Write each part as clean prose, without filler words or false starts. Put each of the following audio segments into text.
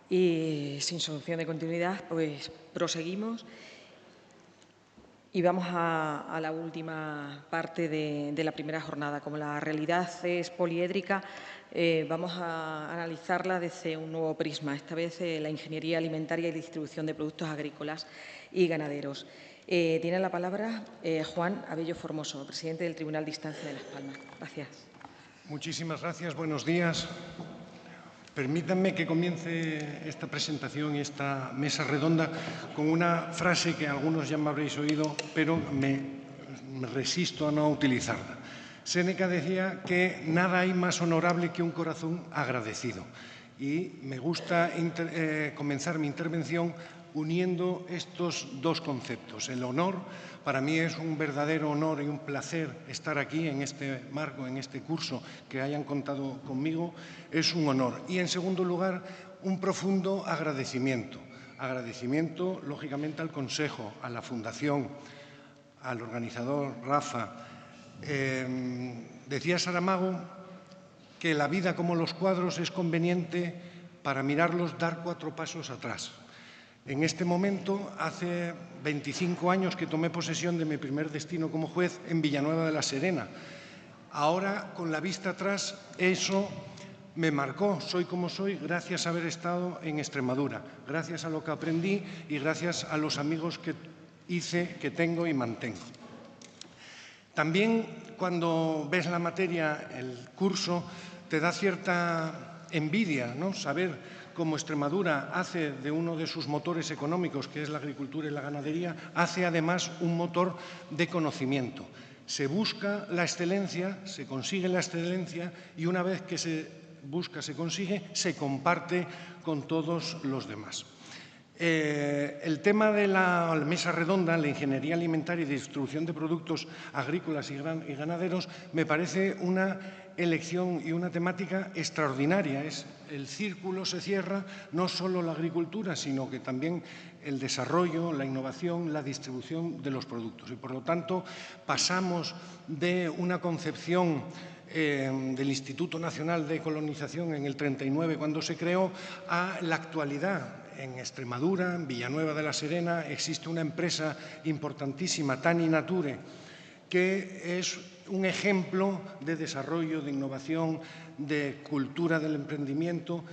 Y sin solución de continuidad, pues proseguimos y vamos a la última parte de la primera jornada. Como la realidad es poliédrica, vamos a analizarla desde un nuevo prisma, esta vez la ingeniería alimentaria y distribución de productos agrícolas y ganaderos. Tiene la palabra Juan Abello Formoso, presidente del Tribunal de Instancia de Las Palmas. Gracias. Muchísimas gracias. Buenos días. Permítanme que comience esta presentación y esta mesa redonda con una frase que algunos ya me habréis oído, pero me resisto a no utilizarla. Séneca decía que nada hay más honorable que un corazón agradecido. Y me gusta comenzar mi intervención uniendo estos dos conceptos. El honor, para mí es un verdadero honor y un placer estar aquí en este marco, en este curso, que hayan contado conmigo, es un honor. Y en segundo lugar, un profundo agradecimiento. Agradecimiento, lógicamente, al Consejo, a la Fundación, al organizador Rafa. Decía Saramago que la vida, como los cuadros, es conveniente para mirarlos dar 4 pasos atrás. En este momento, hace 25 años que tomé posesión de mi primer destino como juez en Villanueva de la Serena. Ahora, con la vista atrás, eso me marcó. Soy como soy gracias a haber estado en Extremadura, gracias a lo que aprendí y gracias a los amigos que hice, que tengo y mantengo. También, cuando ves la materia, el curso, te da cierta envidia, ¿no? Saber cómo Extremadura hace de uno de sus motores económicos, que es la agricultura y la ganadería, hace además un motor de conocimiento. Se busca la excelencia, se consigue la excelencia y una vez que se busca, se consigue, se comparte con todos los demás. El tema de la mesa redonda, la ingeniería alimentaria y distribución de productos agrícolas y ganaderos, me parece una elección y una temática extraordinaria. El círculo se cierra, no solo la agricultura, sino que también el desarrollo, la innovación, la distribución de los productos. Y, por lo tanto, pasamos de una concepción del Instituto Nacional de Colonización en el 39, cuando se creó, a la actualidad. En Extremadura, en Villanueva de la Serena, existe una empresa importantísima, Tani Nature, que es un ejemplo de desarrollo, de innovación, de cultura del emprendimiento.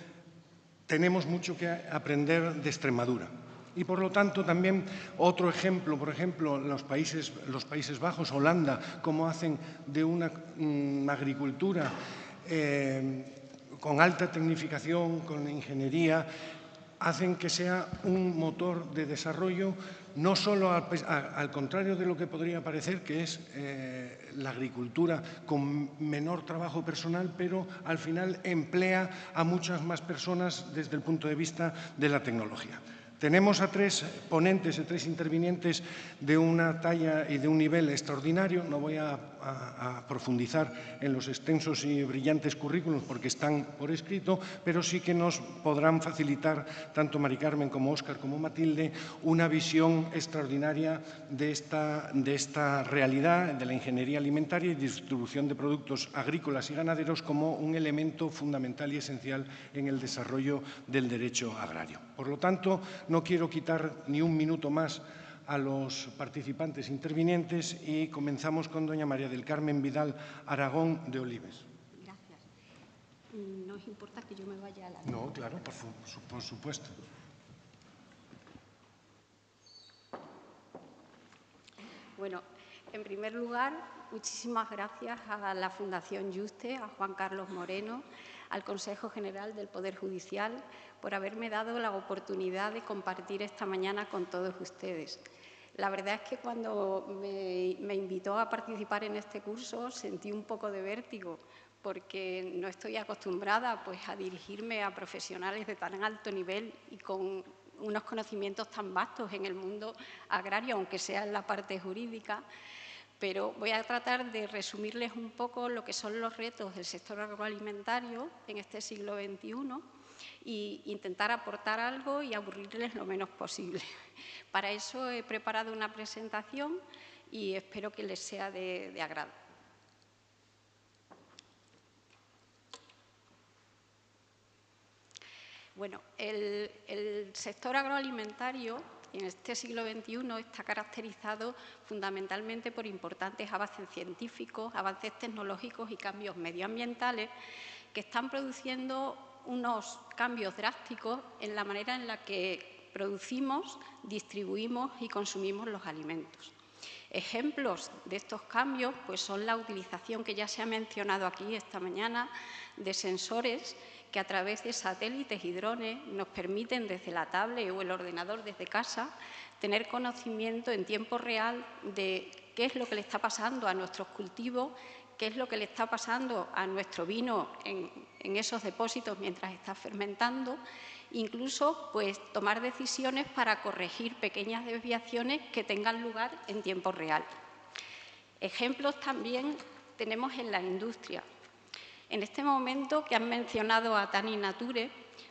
Tenemos mucho que aprender de Extremadura. Y, por lo tanto, también otro ejemplo, por ejemplo, los Países Bajos, Holanda, cómo hacen de una agricultura con alta tecnificación, con ingeniería, hacen que sea un motor de desarrollo, no solo al contrario de lo que podría parecer, que es la agricultura con menor trabajo personal, pero al final emplea a muchas más personas desde el punto de vista de la tecnología. Tenemos a 3 ponentes y 3 intervinientes de una talla y de un nivel extraordinario. No voy a profundizar en los extensos y brillantes currículos porque están por escrito, pero sí que nos podrán facilitar, tanto Mari Carmen como Óscar como Matilde, una visión extraordinaria de esta realidad de la ingeniería alimentaria y distribución de productos agrícolas y ganaderos como un elemento fundamental y esencial en el desarrollo del derecho agrario. Por lo tanto, no quiero quitar ni un minuto más a los participantes intervinientes y comenzamos con doña María del Carmen Vidal Aragón de Olives. Gracias. ¿No os importa que yo me vaya a la... No, claro, por supuesto. Bueno, en primer lugar, muchísimas gracias a la Fundación Juste, a Juan Carlos Moreno, al Consejo General del Poder Judicial, por haberme dado la oportunidad de compartir esta mañana con todos ustedes. La verdad es que cuando me invitó a participar en este curso sentí un poco de vértigo, porque no estoy acostumbrada a dirigirme a profesionales de tan alto nivel y con unos conocimientos tan vastos en el mundo agrario, aunque sea en la parte jurídica, pero voy a tratar de resumirles un poco lo que son los retos del sector agroalimentario en este siglo XXI e intentar aportar algo y aburrirles lo menos posible. Para eso he preparado una presentación y espero que les sea de agrado. Bueno, el sector agroalimentario en este siglo XXI está caracterizado fundamentalmente por importantes avances científicos, avances tecnológicos y cambios medioambientales que están produciendo unos cambios drásticos en la manera en la que producimos, distribuimos y consumimos los alimentos. Ejemplos de estos cambios pues, son la utilización, que ya se ha mencionado aquí esta mañana, de sensores que a través de satélites y drones nos permiten desde la tablet o el ordenador desde casa tener conocimiento en tiempo real de qué es lo que le está pasando a nuestros cultivos, qué es lo que le está pasando a nuestro vino en esos depósitos mientras está fermentando, incluso pues, tomar decisiones para corregir pequeñas desviaciones que tengan lugar en tiempo real. Ejemplos también tenemos en la industria. En este momento que han mencionado a Tani Nature,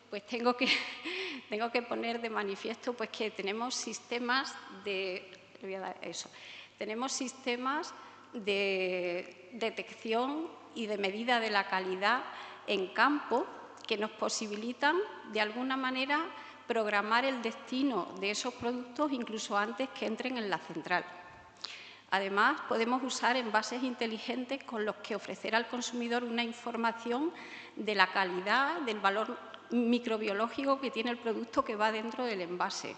pues tengo que poner de manifiesto pues, que tenemos sistemas de detección y de medida de la calidad en campo que nos posibilitan, de alguna manera, programar el destino de esos productos incluso antes que entren en la central. Además, podemos usar envases inteligentes con los que ofrecer al consumidor una información de la calidad, del valor microbiológico que tiene el producto que va dentro del envase.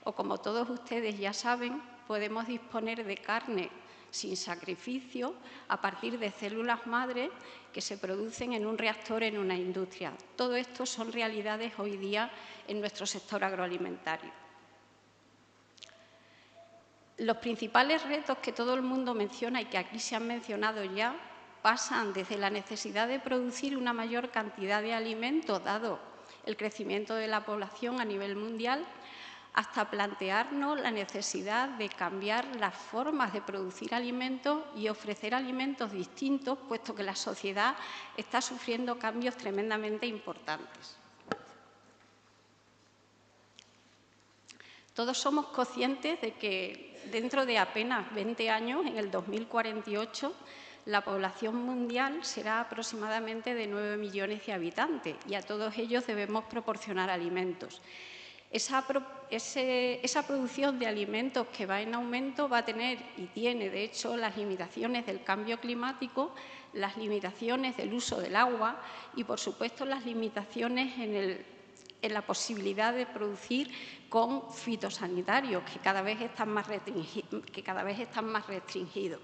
O, como todos ustedes ya saben, podemos disponer de carne sin sacrificio a partir de células madre que se producen en un reactor en una industria. Todo esto son realidades hoy día en nuestro sector agroalimentario. Los principales retos que todo el mundo menciona y que aquí se han mencionado ya pasan desde la necesidad de producir una mayor cantidad de alimentos, dado el crecimiento de la población a nivel mundial, hasta plantearnos la necesidad de cambiar las formas de producir alimentos y ofrecer alimentos distintos, puesto que la sociedad está sufriendo cambios tremendamente importantes. Todos somos conscientes de que dentro de apenas 20 años, en el 2048, la población mundial será aproximadamente de 9 millones de habitantes y a todos ellos debemos proporcionar alimentos. Esa producción de alimentos que va en aumento va a tener y tiene, de hecho, las limitaciones del cambio climático, las limitaciones del uso del agua y, por supuesto, las limitaciones en la posibilidad de producir con fitosanitarios que cada vez están más restringidos.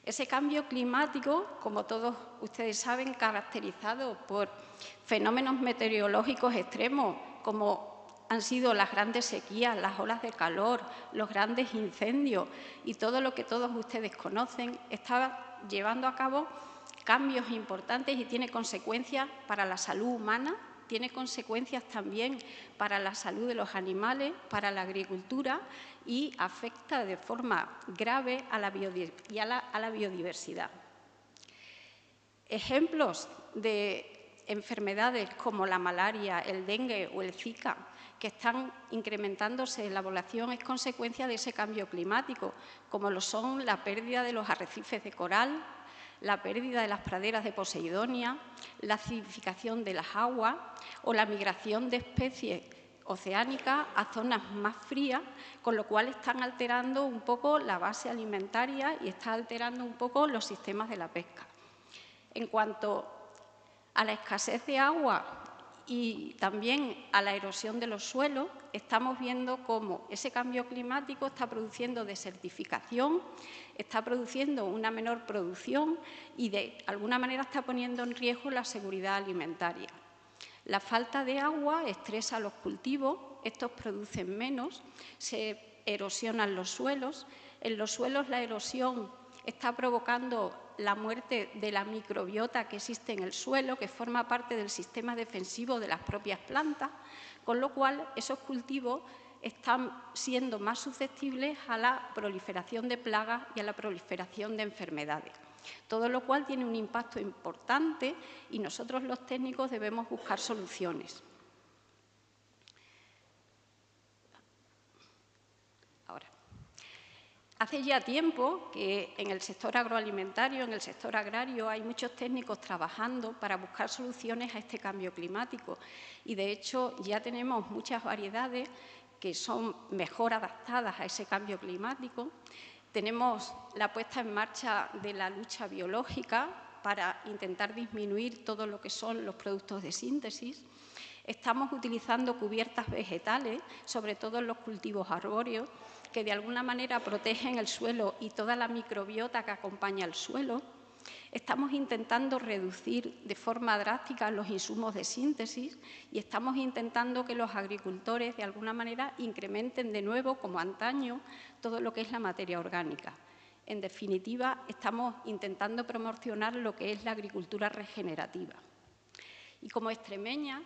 Ese cambio climático, como todos ustedes saben, caracterizado por fenómenos meteorológicos extremos, como han sido las grandes sequías, las olas de calor, los grandes incendios y todo lo que todos ustedes conocen, está llevando a cabo cambios importantes y tiene consecuencias para la salud humana, tiene consecuencias también para la salud de los animales, para la agricultura y afecta de forma grave a la biodiversidad. Ejemplos de enfermedades como la malaria, el dengue o el Zika, que están incrementándose en la población, es consecuencia de ese cambio climático, como lo son la pérdida de los arrecifes de coral, la pérdida de las praderas de Posidonia, la acidificación de las aguas o la migración de especies oceánicas a zonas más frías, con lo cual están alterando un poco la base alimentaria y está alterando un poco los sistemas de la pesca. En cuanto a la escasez de agua y también a la erosión de los suelos, estamos viendo cómo ese cambio climático está produciendo desertificación, está produciendo una menor producción y de alguna manera está poniendo en riesgo la seguridad alimentaria. La falta de agua estresa a los cultivos, estos producen menos, se erosionan los suelos. En los suelos la erosión está provocando la muerte de la microbiota que existe en el suelo, que forma parte del sistema defensivo de las propias plantas, con lo cual esos cultivos están siendo más susceptibles a la proliferación de plagas y a la proliferación de enfermedades. Todo lo cual tiene un impacto importante y nosotros los técnicos debemos buscar soluciones. Hace ya tiempo que en el sector agroalimentario, en el sector agrario, hay muchos técnicos trabajando para buscar soluciones a este cambio climático y, de hecho, ya tenemos muchas variedades que son mejor adaptadas a ese cambio climático. Tenemos la puesta en marcha de la lucha biológica para intentar disminuir todo lo que son los productos de síntesis. Estamos utilizando cubiertas vegetales, sobre todo en los cultivos arbóreos, que de alguna manera protegen el suelo y toda la microbiota que acompaña al suelo. Estamos intentando reducir de forma drástica los insumos de síntesis y estamos intentando que los agricultores de alguna manera incrementen de nuevo, como antaño, todo lo que es la materia orgánica. En definitiva, estamos intentando promocionar lo que es la agricultura regenerativa. Y como extremeña,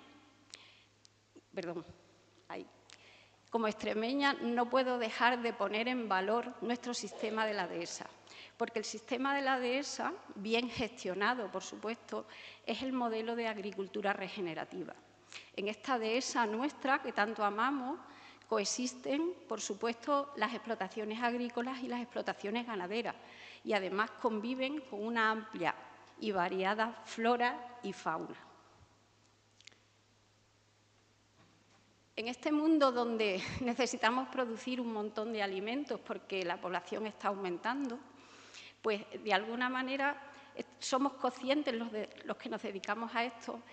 no puedo dejar de poner en valor nuestro sistema de la dehesa, porque el sistema de la dehesa, bien gestionado, por supuesto, es el modelo de agricultura regenerativa. En esta dehesa nuestra, que tanto amamos, coexisten, por supuesto, las explotaciones agrícolas y las explotaciones ganaderas, y además conviven con una amplia y variada flora y fauna. En este mundo donde necesitamos producir un montón de alimentos porque la población está aumentando, pues de alguna manera somos conscientes los que nos dedicamos a esto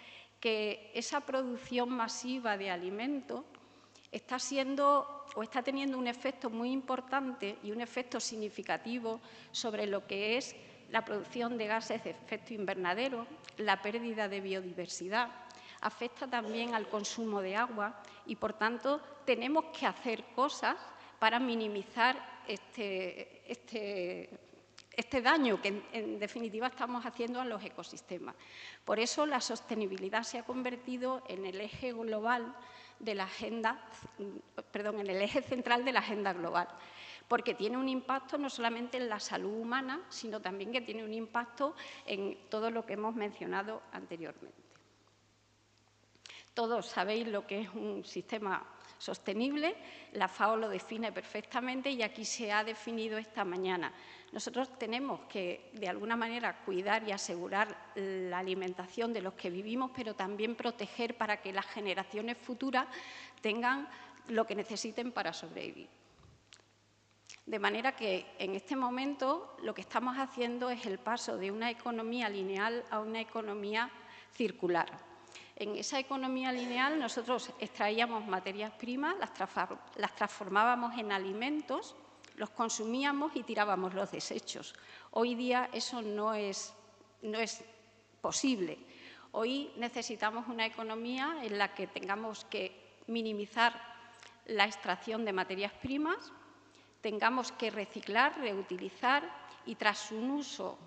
que esa producción masiva de alimentos está teniendo un efecto muy importante y un efecto significativo sobre lo que es la producción de gases de efecto invernadero, la pérdida de biodiversidad, afecta también al consumo de agua y, por tanto, tenemos que hacer cosas para minimizar este daño que, en definitiva, estamos haciendo a los ecosistemas. Por eso, la sostenibilidad se ha convertido en el eje global de la agenda, en el eje central de la agenda global, porque tiene un impacto no solamente en la salud humana, sino también que tiene un impacto en todo lo que hemos mencionado anteriormente. Todos sabéis lo que es un sistema sostenible, la FAO lo define perfectamente y aquí se ha definido esta mañana. Nosotros tenemos que, de alguna manera, cuidar y asegurar la alimentación de los que vivimos, pero también proteger para que las generaciones futuras tengan lo que necesiten para sobrevivir. De manera que, en este momento, lo que estamos haciendo es el paso de una economía lineal a una economía circular. En esa economía lineal nosotros extraíamos materias primas, las transformábamos en alimentos, los consumíamos y tirábamos los desechos. Hoy día eso no es posible. Hoy necesitamos una economía en la que tengamos que minimizar la extracción de materias primas, tengamos que reciclar, reutilizar y, tras un uso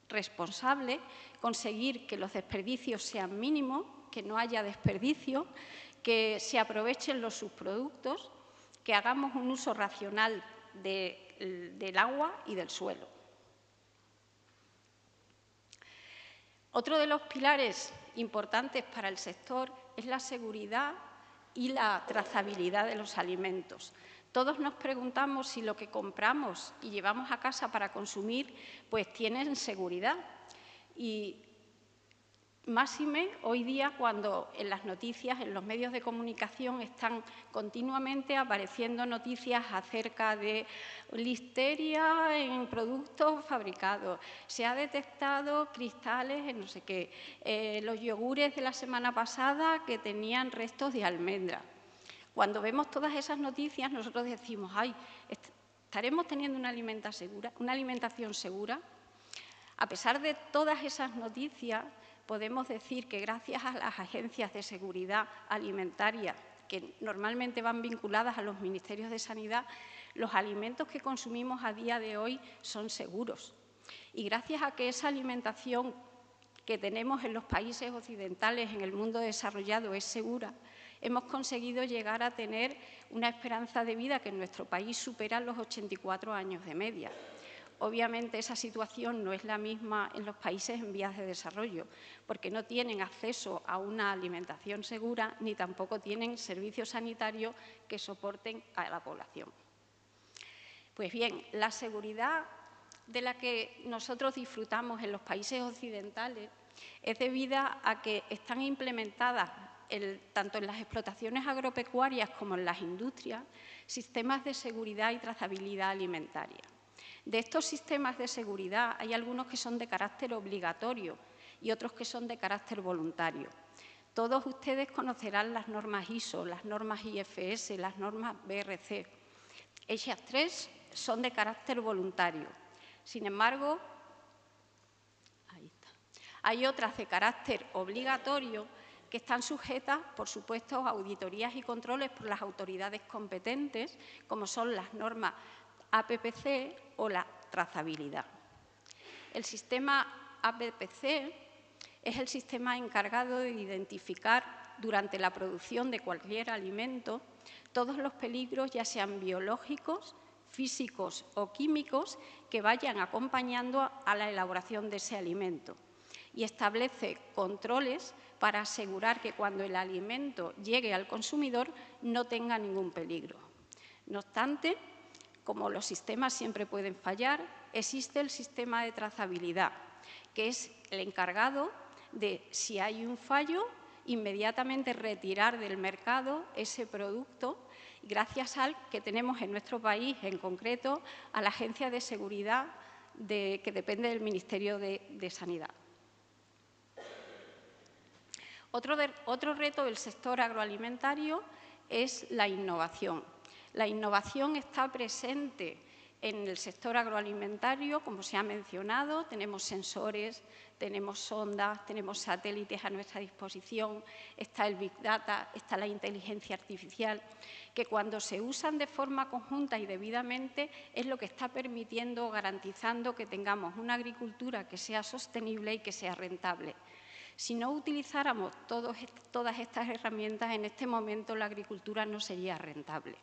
responsable, conseguir que los desperdicios sean mínimos, que no haya desperdicio, que se aprovechen los subproductos, que hagamos un uso racional del agua y del suelo. Otro de los pilares importantes para el sector es la seguridad y la trazabilidad de los alimentos. Todos nos preguntamos si lo que compramos y llevamos a casa para consumir pues tienen seguridad. Y máxime hoy día cuando en las noticias, en los medios de comunicación están continuamente apareciendo noticias acerca de listeria en productos fabricados, se ha detectado cristales en no sé qué, los yogures de la semana pasada que tenían restos de almendra. Cuando vemos todas esas noticias nosotros decimos, ¡ay! ¿Estaremos teniendo una alimentación segura? A pesar de todas esas noticias, podemos decir que gracias a las agencias de seguridad alimentaria, que normalmente van vinculadas a los ministerios de Sanidad, los alimentos que consumimos a día de hoy son seguros. Y gracias a que esa alimentación que tenemos en los países occidentales, en el mundo desarrollado, es segura, hemos conseguido llegar a tener una esperanza de vida que en nuestro país supera los 84 años de media. Obviamente esa situación no es la misma en los países en vías de desarrollo, porque no tienen acceso a una alimentación segura ni tampoco tienen servicios sanitarios que soporten a la población. Pues bien, la seguridad de la que nosotros disfrutamos en los países occidentales es debida a que están implementadas, tanto en las explotaciones agropecuarias como en las industrias, sistemas de seguridad y trazabilidad alimentaria. De estos sistemas de seguridad hay algunos que son de carácter obligatorio y otros que son de carácter voluntario. Todos ustedes conocerán las normas ISO, las normas IFS, las normas BRC. Ellas tres son de carácter voluntario. Sin embargo, hay otras de carácter obligatorio que están sujetas, por supuesto, a auditorías y controles por las autoridades competentes, como son las normas APPC o la trazabilidad. El sistema APPC es el sistema encargado de identificar durante la producción de cualquier alimento todos los peligros, ya sean biológicos, físicos o químicos, que vayan acompañando a la elaboración de ese alimento, y establece controles para asegurar que cuando el alimento llegue al consumidor no tenga ningún peligro. No obstante, como los sistemas siempre pueden fallar, existe el sistema de trazabilidad, que es el encargado de, si hay un fallo, inmediatamente retirar del mercado ese producto, gracias al que tenemos en nuestro país, en concreto, a la Agencia de Seguridad que depende del Ministerio de Sanidad. Otro reto del sector agroalimentario es la innovación. La innovación está presente en el sector agroalimentario, como se ha mencionado. Tenemos sensores, tenemos sondas, tenemos satélites a nuestra disposición, está el Big Data, está la inteligencia artificial, que cuando se usan de forma conjunta y debidamente es lo que está permitiendo, garantizando que tengamos una agricultura que sea sostenible y que sea rentable. Si no utilizáramos todas estas herramientas, en este momento la agricultura no sería rentable.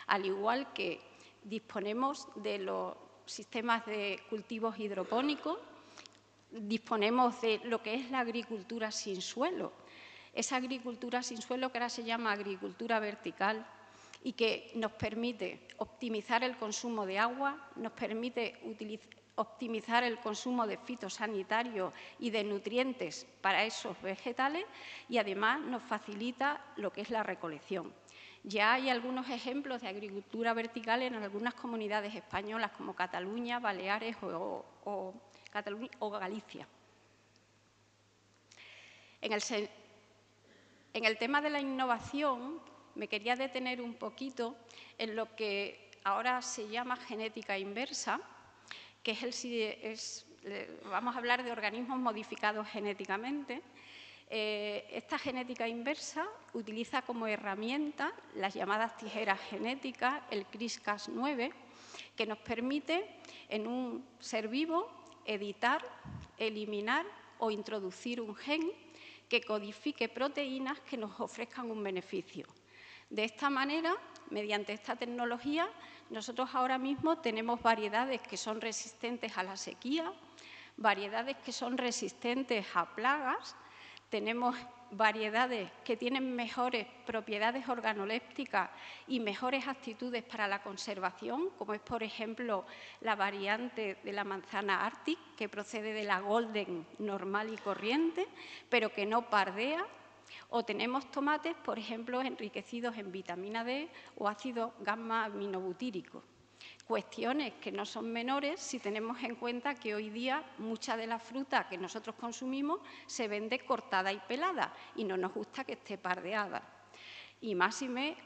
Al igual que disponemos de los sistemas de cultivos hidropónicos, disponemos de lo que es la agricultura sin suelo. Esa agricultura sin suelo que ahora se llama agricultura vertical y que nos permite optimizar el consumo de agua, nos permite optimizar el consumo de fitosanitarios y de nutrientes para esos vegetales, y además nos facilita lo que es la recolección. Ya hay algunos ejemplos de agricultura vertical en algunas comunidades españolas como Cataluña, Baleares o Galicia. En el tema de la innovación me quería detener un poquito en lo que ahora se llama genética inversa, que vamos a hablar de organismos modificados genéticamente. Esta genética inversa utiliza como herramienta las llamadas tijeras genéticas, el CRISPR-Cas9, que nos permite en un ser vivo editar, eliminar o introducir un gen que codifique proteínas que nos ofrezcan un beneficio. De esta manera, mediante esta tecnología, nosotros ahora mismo tenemos variedades que son resistentes a la sequía, variedades que son resistentes a plagas, tenemos variedades que tienen mejores propiedades organolépticas y mejores actitudes para la conservación, como es, por ejemplo, la variante de la manzana Arctic, que procede de la golden normal y corriente, pero que no pardea. O tenemos tomates, por ejemplo, enriquecidos en vitamina D o ácido gamma-aminobutírico. Cuestiones que no son menores si tenemos en cuenta que hoy día mucha de la fruta que nosotros consumimos se vende cortada y pelada y no nos gusta que esté pardeada. Y máxime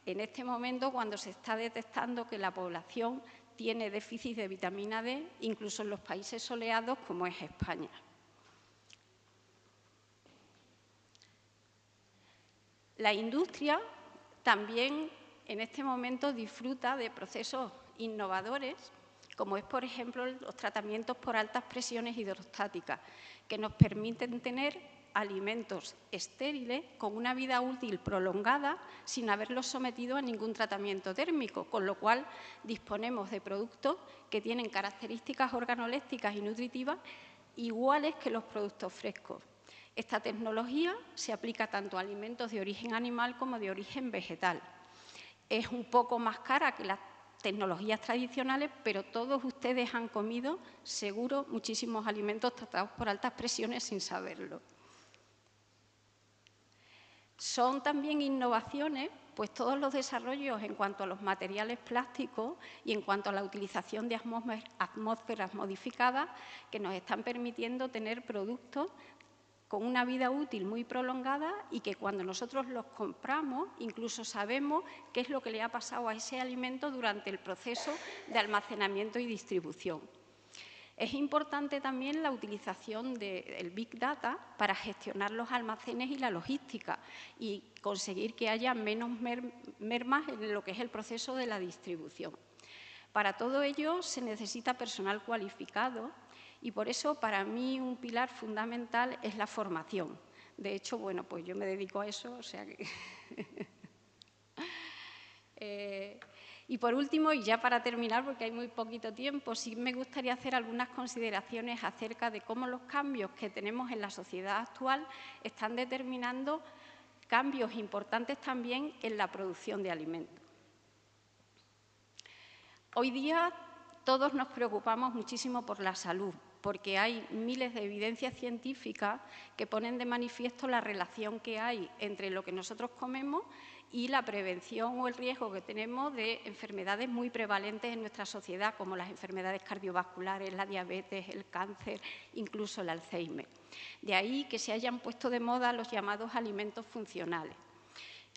en este momento cuando se está detectando que la población tiene déficit de vitamina D, incluso en los países soleados como es España. La industria también en este momento disfruta de procesos innovadores, como es, por ejemplo, los tratamientos por altas presiones hidrostáticas, que nos permiten tener alimentos estériles con una vida útil prolongada sin haberlos sometido a ningún tratamiento térmico, con lo cual disponemos de productos que tienen características organolépticas y nutritivas iguales que los productos frescos. Esta tecnología se aplica tanto a alimentos de origen animal como de origen vegetal. Es un poco más cara que las tecnologías tradicionales, pero todos ustedes han comido, seguro, muchísimos alimentos tratados por altas presiones sin saberlo. Son también innovaciones, pues todos los desarrollos en cuanto a los materiales plásticos y en cuanto a la utilización de atmósferas modificadas que nos están permitiendo tener productos con una vida útil muy prolongada y que cuando nosotros los compramos incluso sabemos qué es lo que le ha pasado a ese alimento durante el proceso de almacenamiento y distribución. Es importante también la utilización del Big Data para gestionar los almacenes y la logística y conseguir que haya menos mermas en lo que es el proceso de la distribución. Para todo ello se necesita personal cualificado y por eso para mí un pilar fundamental es la formación. De hecho, bueno, pues yo me dedico a eso, o sea que… Y por último, y ya para terminar, porque hay muy poquito tiempo, sí me gustaría hacer algunas consideraciones acerca de cómo los cambios que tenemos en la sociedad actual están determinando cambios importantes también en la producción de alimentos. Hoy día todos nos preocupamos muchísimo por la salud, porque hay miles de evidencias científicas que ponen de manifiesto la relación que hay entre lo que nosotros comemos y la prevención o el riesgo que tenemos de enfermedades muy prevalentes en nuestra sociedad, como las enfermedades cardiovasculares, la diabetes, el cáncer, incluso el Alzheimer. De ahí que se hayan puesto de moda los llamados alimentos funcionales.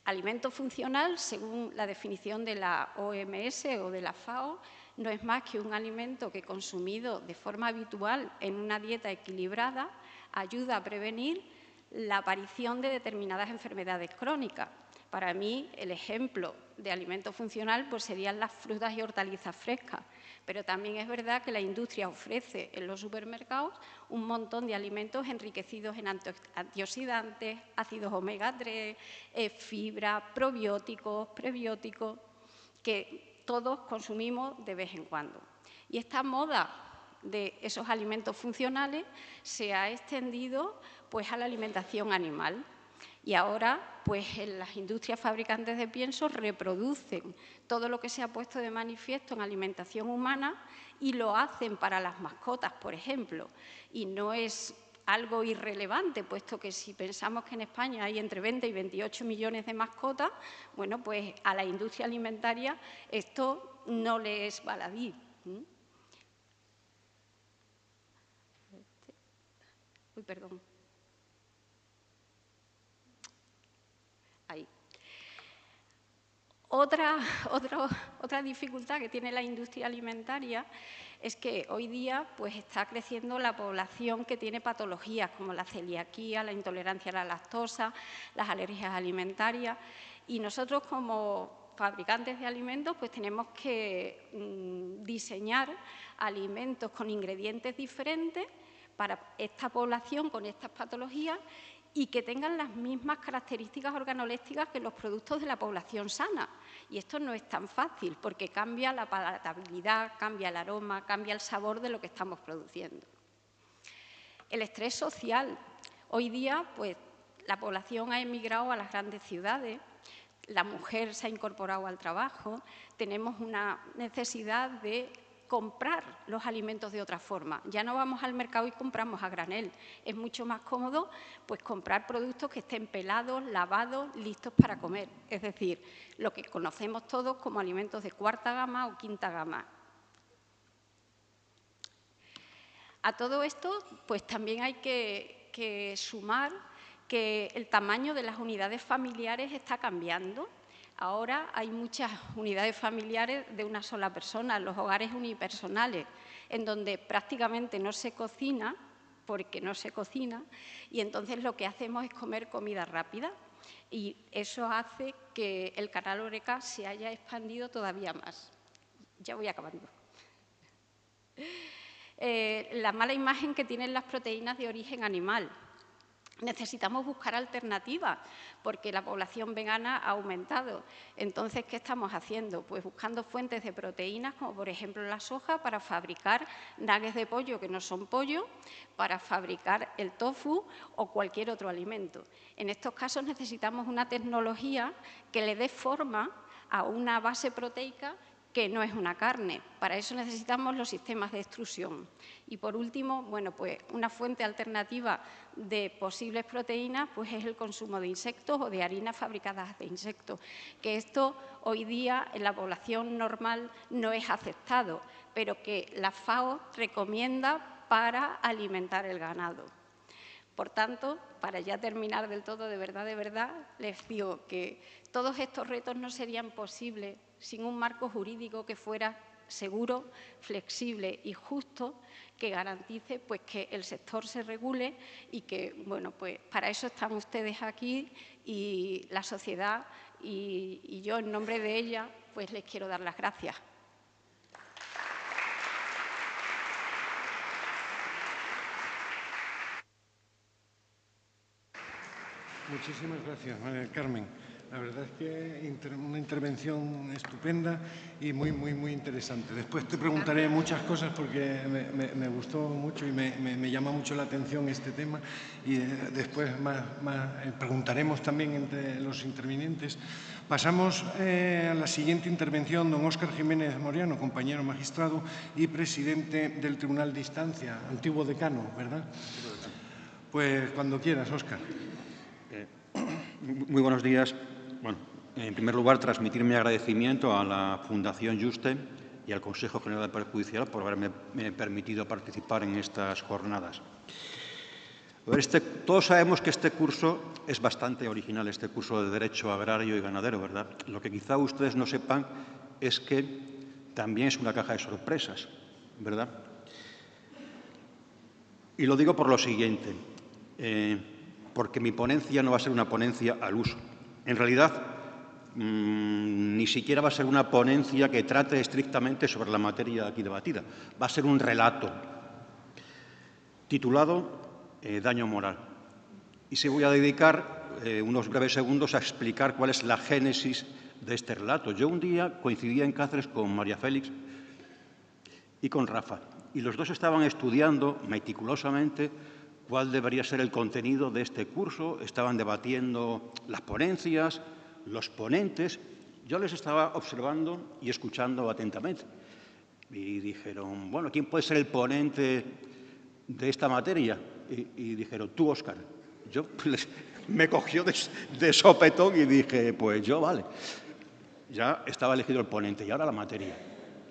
Alimento funcional, según la definición de la OMS o de la FAO, no es más que un alimento que consumido de forma habitual en una dieta equilibrada ayuda a prevenir la aparición de determinadas enfermedades crónicas. Para mí, el ejemplo de alimento funcional pues, serían las frutas y hortalizas frescas, pero también es verdad que la industria ofrece en los supermercados un montón de alimentos enriquecidos en antioxidantes, ácidos omega 3, fibra, probióticos, prebióticos, que todos consumimos de vez en cuando. Y esta moda de esos alimentos funcionales se ha extendido pues, a la alimentación animal. Y ahora, pues, las industrias fabricantes de piensos reproducen todo lo que se ha puesto de manifiesto en alimentación humana y lo hacen para las mascotas, por ejemplo. Y no es algo irrelevante, puesto que si pensamos que en España hay entre 20 y 28 millones de mascotas, bueno, pues a la industria alimentaria esto no le es baladí. Uy, perdón. Ahí. Otra dificultad que tiene la industria alimentaria es que hoy día pues, está creciendo la población que tiene patologías como la celiaquía, la intolerancia a la lactosa, las alergias alimentarias y nosotros como fabricantes de alimentos pues, tenemos que diseñar alimentos con ingredientes diferentes para esta población con estas patologías y que tengan las mismas características organolépticas que los productos de la población sana. Y esto no es tan fácil porque cambia la palatabilidad, cambia el aroma, cambia el sabor de lo que estamos produciendo. El estrés social. Hoy día, pues, la población ha emigrado a las grandes ciudades, la mujer se ha incorporado al trabajo, tenemos una necesidad de comprar los alimentos de otra forma. Ya no vamos al mercado y compramos a granel. Es mucho más cómodo pues, comprar productos que estén pelados, lavados, listos para comer. Es decir, lo que conocemos todos como alimentos de cuarta gama o quinta gama. A todo esto, pues también hay que sumar que el tamaño de las unidades familiares está cambiando. Ahora hay muchas unidades familiares de una sola persona, los hogares unipersonales, en donde prácticamente no se cocina, porque no se cocina, y entonces lo que hacemos es comer comida rápida. Y eso hace que el canal Horeca se haya expandido todavía más. Ya voy acabando. La mala imagen que tienen las proteínas de origen animal. Necesitamos buscar alternativas porque la población vegana ha aumentado. Entonces, ¿qué estamos haciendo? Pues buscando fuentes de proteínas, como por ejemplo la soja, para fabricar nuggets de pollo que no son pollo, para fabricar el tofu o cualquier otro alimento. En estos casos necesitamos una tecnología que le dé forma a una base proteica que no es una carne. Para eso necesitamos los sistemas de extrusión. Y por último, bueno, pues una fuente alternativa de posibles proteínas pues es el consumo de insectos o de harinas fabricadas de insectos, que esto hoy día en la población normal no es aceptado, pero que la FAO recomienda para alimentar el ganado. Por tanto, para ya terminar del todo, de verdad, les digo que todos estos retos no serían posibles sin un marco jurídico que fuera seguro, flexible y justo, que garantice pues, que el sector se regule y que, bueno, pues para eso están ustedes aquí y la sociedad y yo, en nombre de ella, pues les quiero dar las gracias. Muchísimas gracias, María del Carmen. La verdad es que una intervención estupenda y muy interesante. Después te preguntaré muchas cosas porque me gustó mucho y me llama mucho la atención este tema y después preguntaremos también entre los intervinientes. Pasamos a la siguiente intervención, don Óscar Jiménez Moriano, compañero magistrado y presidente del Tribunal de Instancia, antiguo decano, ¿verdad? Pues cuando quieras, Óscar. Muy buenos días. Bueno, en primer lugar, transmitir mi agradecimiento a la Fundación Juste y al Consejo General del Poder Judicial por haberme permitido participar en estas jornadas. A ver, todos sabemos que este curso es bastante original, este curso de Derecho Agrario y Ganadero, ¿verdad? Lo que quizá ustedes no sepan es que también es una caja de sorpresas, ¿verdad? Y lo digo por lo siguiente, porque mi ponencia no va a ser una ponencia al uso. En realidad, ni siquiera va a ser una ponencia que trate estrictamente sobre la materia aquí debatida. Va a ser un relato titulado Daño moral. Y se voy a dedicar unos breves segundos a explicar cuál es la génesis de este relato. Yo un día coincidía en Cáceres con María Félix y con Rafa, y los dos estaban estudiando meticulosamente cuál debería ser el contenido de este curso. Estaban debatiendo las ponencias, los ponentes. Yo les estaba observando y escuchando atentamente. Y dijeron, bueno, ¿quién puede ser el ponente de esta materia? Y dijeron, tú, Óscar. Yo me cogió de sopetón y dije, pues yo, vale. Ya estaba elegido el ponente y ahora la materia.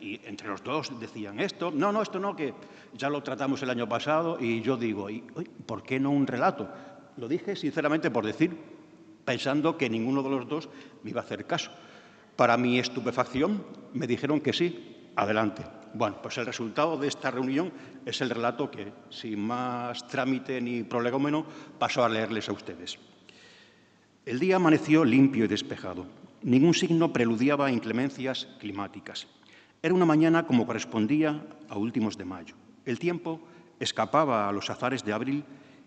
Y entre los dos decían esto no, que ya lo tratamos el año pasado. Y yo digo, ¿por qué no un relato? Lo dije sinceramente por decir, pensando que ninguno de los dos me iba a hacer caso. Para mi estupefacción me dijeron que sí, adelante. Bueno, pues el resultado de esta reunión es el relato que, sin más trámite ni prolegómeno, paso a leerles a ustedes. El día amaneció limpio y despejado. Ningún signo preludiaba inclemencias climáticas. Era una mañana como correspondía a últimos de mayo. El tiempo escapaba a los azares de abril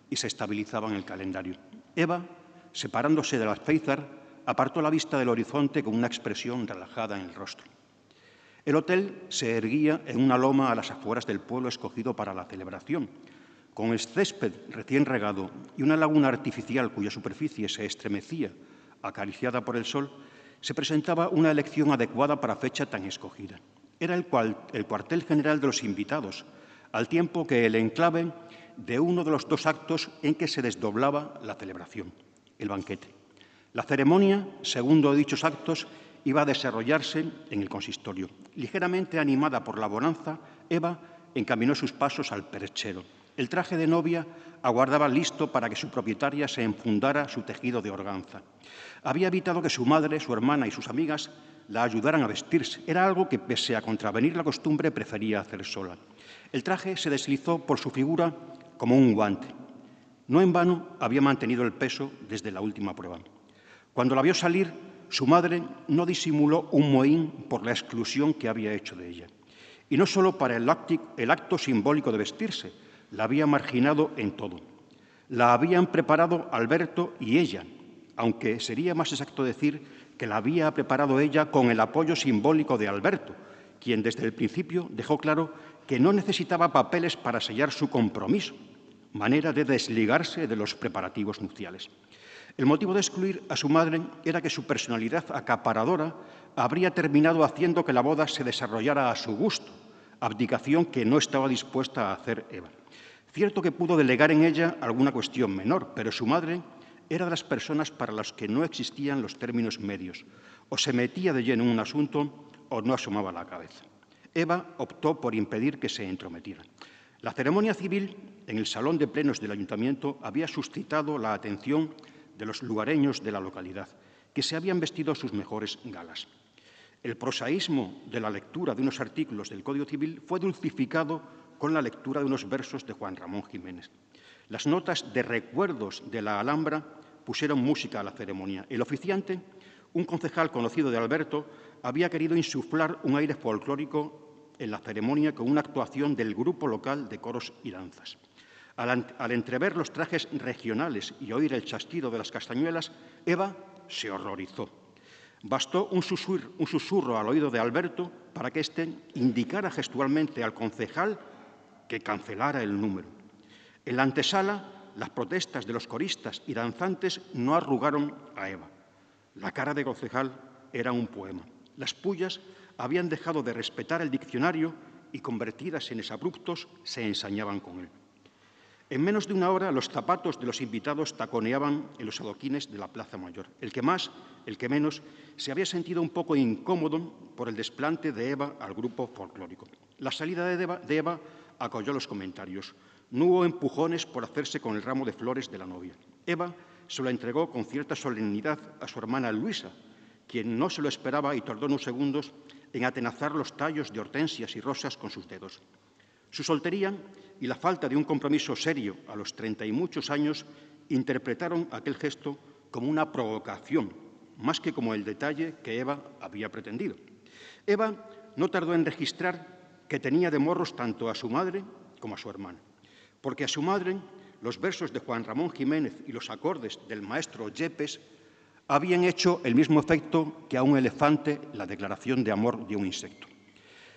y se estabilizaba en el calendario. Eva, separándose del alféizar, apartó la vista del horizonte con una expresión relajada en el rostro. El hotel se erguía en una loma a las afueras del pueblo escogido para la celebración. Con el césped recién regado y una laguna artificial cuya superficie se estremecía, acariciada por el sol, se presentaba una elección adecuada para fecha tan escogida. Era el cuartel general de los invitados, al tiempo que el enclave de uno de los dos actos en que se desdoblaba la celebración, el banquete. La ceremonia, segundo de dichos actos, iba a desarrollarse en el consistorio. Ligeramente animada por la bonanza, Eva encaminó sus pasos al perchero. El traje de novia aguardaba listo para que su propietaria se enfundara su tejido de organza. Había evitado que su madre, su hermana y sus amigas la ayudaran a vestirse. Era algo que, pese a contravenir la costumbre, prefería hacer sola. El traje se deslizó por su figura como un guante. No en vano había mantenido el peso desde la última prueba. Cuando la vio salir, su madre no disimuló un mohín por la exclusión que había hecho de ella. Y no solo para el acto simbólico de vestirse, la había marginado en todo. La habían preparado Alberto y ella, aunque sería más exacto decir que la había preparado ella con el apoyo simbólico de Alberto, quien desde el principio dejó claro que no necesitaba papeles para sellar su compromiso, manera de desligarse de los preparativos nupciales. El motivo de excluir a su madre era que su personalidad acaparadora habría terminado haciendo que la boda se desarrollara a su gusto, abdicación que no estaba dispuesta a hacer Eva. Cierto que pudo delegar en ella alguna cuestión menor, pero su madre era de las personas para las que no existían los términos medios. O se metía de lleno en un asunto o no asomaba la cabeza. Eva optó por impedir que se entrometiera. La ceremonia civil en el salón de plenos del ayuntamiento había suscitado la atención de los lugareños de la localidad, que se habían vestido sus mejores galas. El prosaísmo de la lectura de unos artículos del Código Civil fue dulcificado con la lectura de unos versos de Juan Ramón Jiménez. Las notas de recuerdos de la Alhambra pusieron música a la ceremonia. El oficiante, un concejal conocido de Alberto, había querido insuflar un aire folclórico en la ceremonia con una actuación del grupo local de coros y danzas. Al entrever los trajes regionales y oír el chasquido de las castañuelas, Eva se horrorizó. Bastó un susurro al oído de Alberto para que éste indicara gestualmente al concejal que cancelara el número. En la antesala, las protestas de los coristas y danzantes no arrugaron a Eva. La cara de concejal era un poema. Las pullas habían dejado de respetar el diccionario y, convertidas en exabruptos, se ensañaban con él. En menos de una hora, los zapatos de los invitados taconeaban en los adoquines de la Plaza Mayor. El que más, el que menos, se había sentido un poco incómodo por el desplante de Eva al grupo folclórico. La salida de Eva acolló los comentarios. No hubo empujones por hacerse con el ramo de flores de la novia. Eva se lo entregó con cierta solemnidad a su hermana Luisa, quien no se lo esperaba y tardó unos segundos en atenazar los tallos de hortensias y rosas con sus dedos. Su soltería y la falta de un compromiso serio a los 30 y muchos años interpretaron aquel gesto como una provocación, más que como el detalle que Eva había pretendido. Eva no tardó en registrar que tenía de morros tanto a su madre como a su hermana, porque a su madre los versos de Juan Ramón Jiménez y los acordes del maestro Yepes habían hecho el mismo efecto que a un elefante la declaración de amor de un insecto.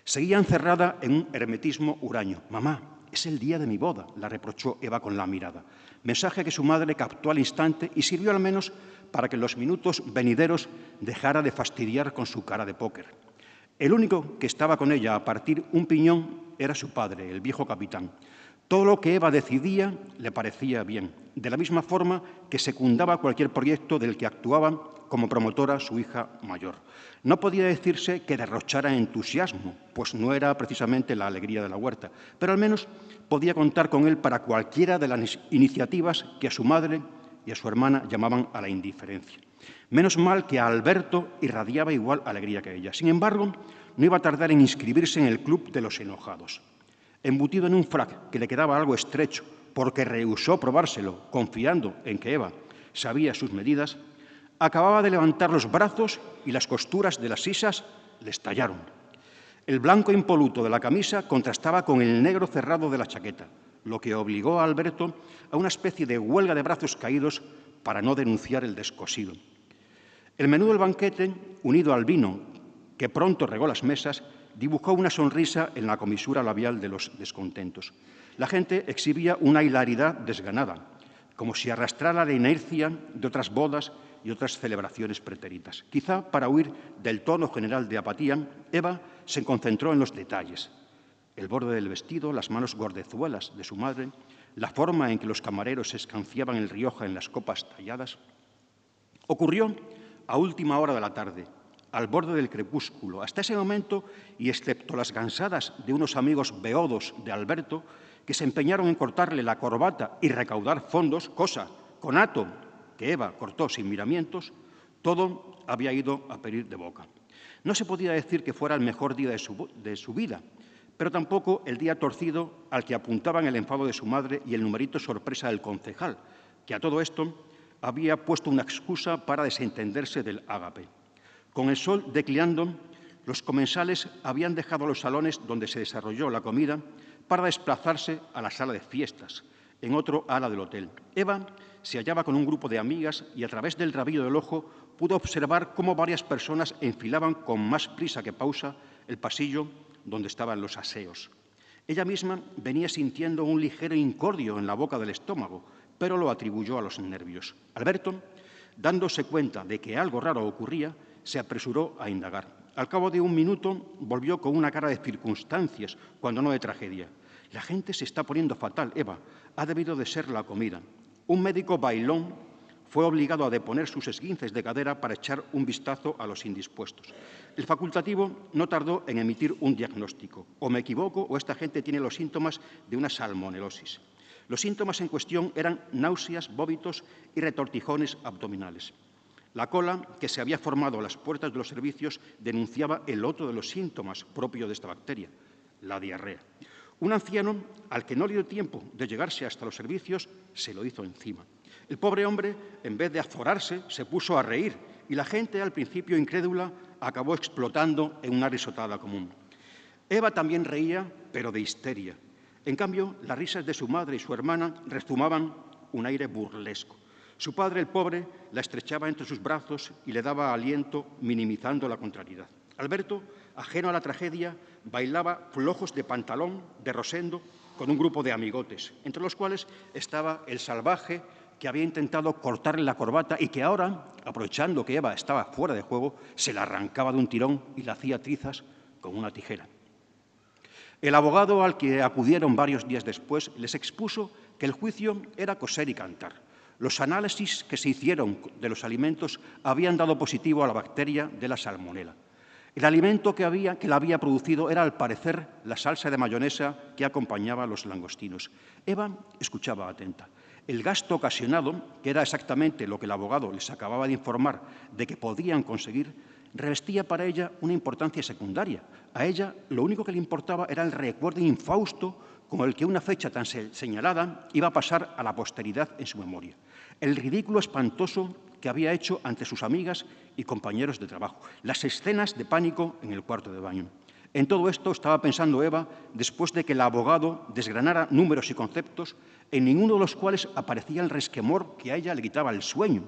Seguía encerrada en un hermetismo huraño. «Mamá, es el día de mi boda», la reprochó Eva con la mirada. Mensaje que su madre captó al instante y sirvió al menos para que en los minutos venideros dejara de fastidiar con su cara de póker. El único que estaba con ella a partir un piñón era su padre, el viejo capitán. Todo lo que Eva decidía le parecía bien, de la misma forma que secundaba cualquier proyecto del que actuaba como promotora su hija mayor. No podía decirse que derrochara entusiasmo, pues no era precisamente la alegría de la huerta, pero al menos podía contar con él para cualquiera de las iniciativas que a su madre y a su hermana llamaban a la indiferencia. Menos mal que a Alberto irradiaba igual alegría que ella. Sin embargo, no iba a tardar en inscribirse en el club de los enojados. Embutido en un frac que le quedaba algo estrecho porque rehusó probárselo, confiando en que Eva sabía sus medidas, acababa de levantar los brazos y las costuras de las sisas le estallaron. El blanco impoluto de la camisa contrastaba con el negro cerrado de la chaqueta, lo que obligó a Alberto a una especie de huelga de brazos caídos para no denunciar el descosido. El menú del banquete, unido al vino que pronto regó las mesas, dibujó una sonrisa en la comisura labial de los descontentos. La gente exhibía una hilaridad desganada, como si arrastrara la inercia de otras bodas y otras celebraciones pretéritas. Quizá para huir del tono general de apatía, Eva se concentró en los detalles. El borde del vestido, las manos gordezuelas de su madre, la forma en que los camareros escanciaban el Rioja en las copas talladas. Ocurrió a última hora de la tarde, al borde del crepúsculo. Hasta ese momento, y excepto las gansadas de unos amigos beodos de Alberto, que se empeñaron en cortarle la corbata y recaudar fondos, cosa conato que Eva cortó sin miramientos, todo había ido a pedir de boca. No se podía decir que fuera el mejor día de su vida, pero tampoco el día torcido al que apuntaban el enfado de su madre y el numerito sorpresa del concejal, que a todo esto había puesto una excusa para desentenderse del ágape. Con el sol declinando, los comensales habían dejado los salones donde se desarrolló la comida para desplazarse a la sala de fiestas, en otro ala del hotel. Eva se hallaba con un grupo de amigas y a través del rabillo del ojo pudo observar cómo varias personas enfilaban con más prisa que pausa el pasillo donde estaban los aseos. Ella misma venía sintiendo un ligero incordio en la boca del estómago, pero lo atribuyó a los nervios. Alberto, dándose cuenta de que algo raro ocurría, se apresuró a indagar. Al cabo de un minuto volvió con una cara de circunstancias, cuando no de tragedia. La gente se está poniendo fatal, Eva. Ha debido de ser la comida. Un médico bailón fue obligado a deponer sus esguinces de cadera para echar un vistazo a los indispuestos. El facultativo no tardó en emitir un diagnóstico. O me equivoco o esta gente tiene los síntomas de una salmonelosis. Los síntomas en cuestión eran náuseas, vómitos y retortijones abdominales. La cola que se había formado a las puertas de los servicios denunciaba el otro de los síntomas propios de esta bacteria, la diarrea. Un anciano, al que no le dio tiempo de llegarse hasta los servicios, se lo hizo encima. El pobre hombre, en vez de azorarse, se puso a reír y la gente, al principio incrédula, acabó explotando en una risotada común. Eva también reía, pero de histeria. En cambio, las risas de su madre y su hermana rezumaban un aire burlesco. Su padre, el pobre, la estrechaba entre sus brazos y le daba aliento, minimizando la contrariedad. Alberto, ajeno a la tragedia, bailaba flojos de pantalón, de rosendo, con un grupo de amigotes, entre los cuales estaba el salvaje que había intentado cortarle la corbata y que ahora, aprovechando que Eva estaba fuera de juego, se la arrancaba de un tirón y la hacía trizas con una tijera. El abogado al que acudieron varios días después les expuso que el juicio era coser y cantar. Los análisis que se hicieron de los alimentos habían dado positivo a la bacteria de la salmonela. El alimento que la había producido era, al parecer, la salsa de mayonesa que acompañaba a los langostinos. Eva escuchaba atenta. El gasto ocasionado, que era exactamente lo que el abogado les acababa de informar de que podían conseguir, revestía para ella una importancia secundaria. A ella lo único que le importaba era el recuerdo infausto con el que una fecha tan señalada iba a pasar a la posteridad en su memoria. El ridículo espantoso que había hecho ante sus amigas y compañeros de trabajo. Las escenas de pánico en el cuarto de baño. En todo esto estaba pensando Eva después de que el abogado desgranara números y conceptos, en ninguno de los cuales aparecía el resquemor que a ella le quitaba el sueño.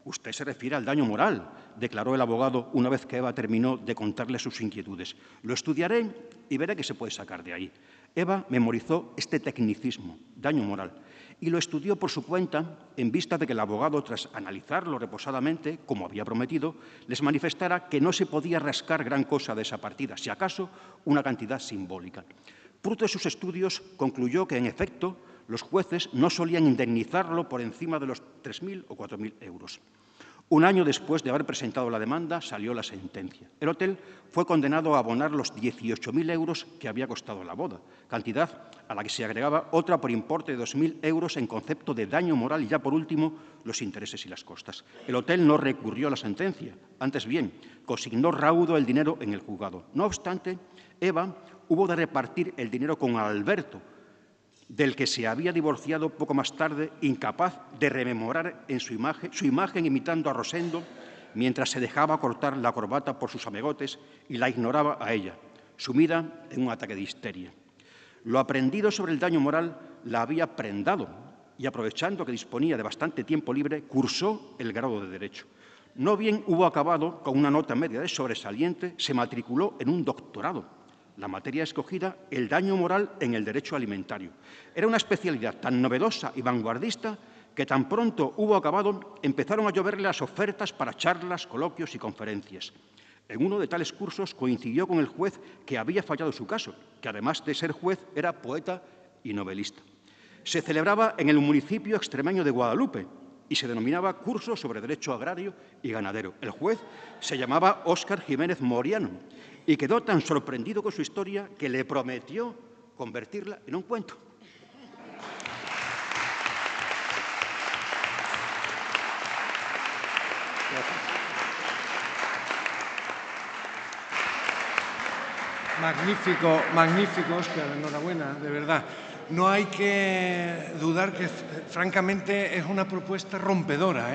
«Usted se refiere al daño moral», declaró el abogado una vez que Eva terminó de contarle sus inquietudes. «Lo estudiaré y veré qué se puede sacar de ahí». Eva memorizó este tecnicismo, daño moral, y lo estudió por su cuenta en vista de que el abogado, tras analizarlo reposadamente, como había prometido, les manifestara que no se podía rascar gran cosa de esa partida, si acaso una cantidad simbólica. Fruto de sus estudios, concluyó que, en efecto, los jueces no solían indemnizarlo por encima de los 3.000 o 4.000 euros. Un año después de haber presentado la demanda, salió la sentencia. El hotel fue condenado a abonar los 18.000 euros que había costado la boda, cantidad a la que se agregaba otra por importe de 2.000 euros en concepto de daño moral y, ya por último, los intereses y las costas. El hotel no recurrió a la sentencia, antes bien, consignó raudo el dinero en el juzgado. No obstante, Eva hubo de repartir el dinero con Alberto, del que se había divorciado poco más tarde, incapaz de rememorar en su imagen imitando a Rosendo, mientras se dejaba cortar la corbata por sus amigotes y la ignoraba a ella, sumida en un ataque de histeria. Lo aprendido sobre el daño moral la había prendado y, aprovechando que disponía de bastante tiempo libre, cursó el grado de Derecho. No bien hubo acabado con una nota media de sobresaliente, se matriculó en un doctorado. La materia escogida, el daño moral en el derecho alimentario. Era una especialidad tan novedosa y vanguardista que tan pronto hubo acabado empezaron a lloverle las ofertas para charlas, coloquios y conferencias. En uno de tales cursos coincidió con el juez que había fallado su caso, que además de ser juez era poeta y novelista. Se celebraba en el municipio extremeño de Guadalupe y se denominaba Curso sobre Derecho Agrario y Ganadero. El juez se llamaba Óscar Jiménez Moriano y quedó tan sorprendido con su historia que le prometió convertirla en un cuento. Magnífico, magnífico, Óscar, enhorabuena, de verdad. No hay que dudar que, francamente, es una propuesta rompedora,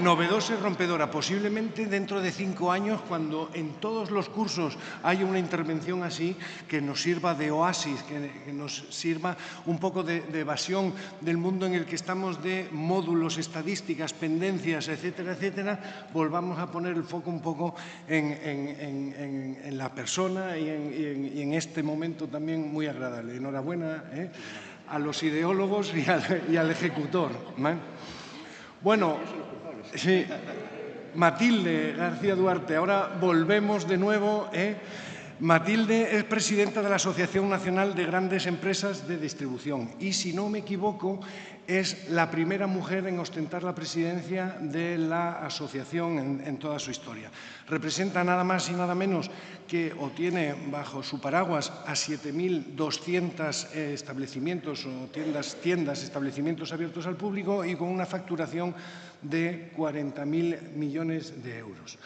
novedosa y rompedora. Posiblemente dentro de 5 años, cuando en todos los cursos haya una intervención así, que nos sirva de oasis, que nos sirva un poco de evasión del mundo en el que estamos, de módulos, estadísticas, pendencias, etcétera, etcétera, volvamos a poner el foco un poco en la persona y en este momento también muy agradable. Enhorabuena a los ideólogos y al ejecutor. Bueno, sí, Matilde García Duarte. Ahora volvemos de nuevo. Matilde es presidenta de la Asociación Nacional de Grandes Empresas de Distribución y, si no me equivoco, es la primera mujer en ostentar la presidencia de la asociación en toda su historia. Representa nada más y nada menos que, o tiene bajo su paraguas, a 7.200 establecimientos o tiendas, establecimientos abiertos al público y con una facturación de 40.000 millones de euros.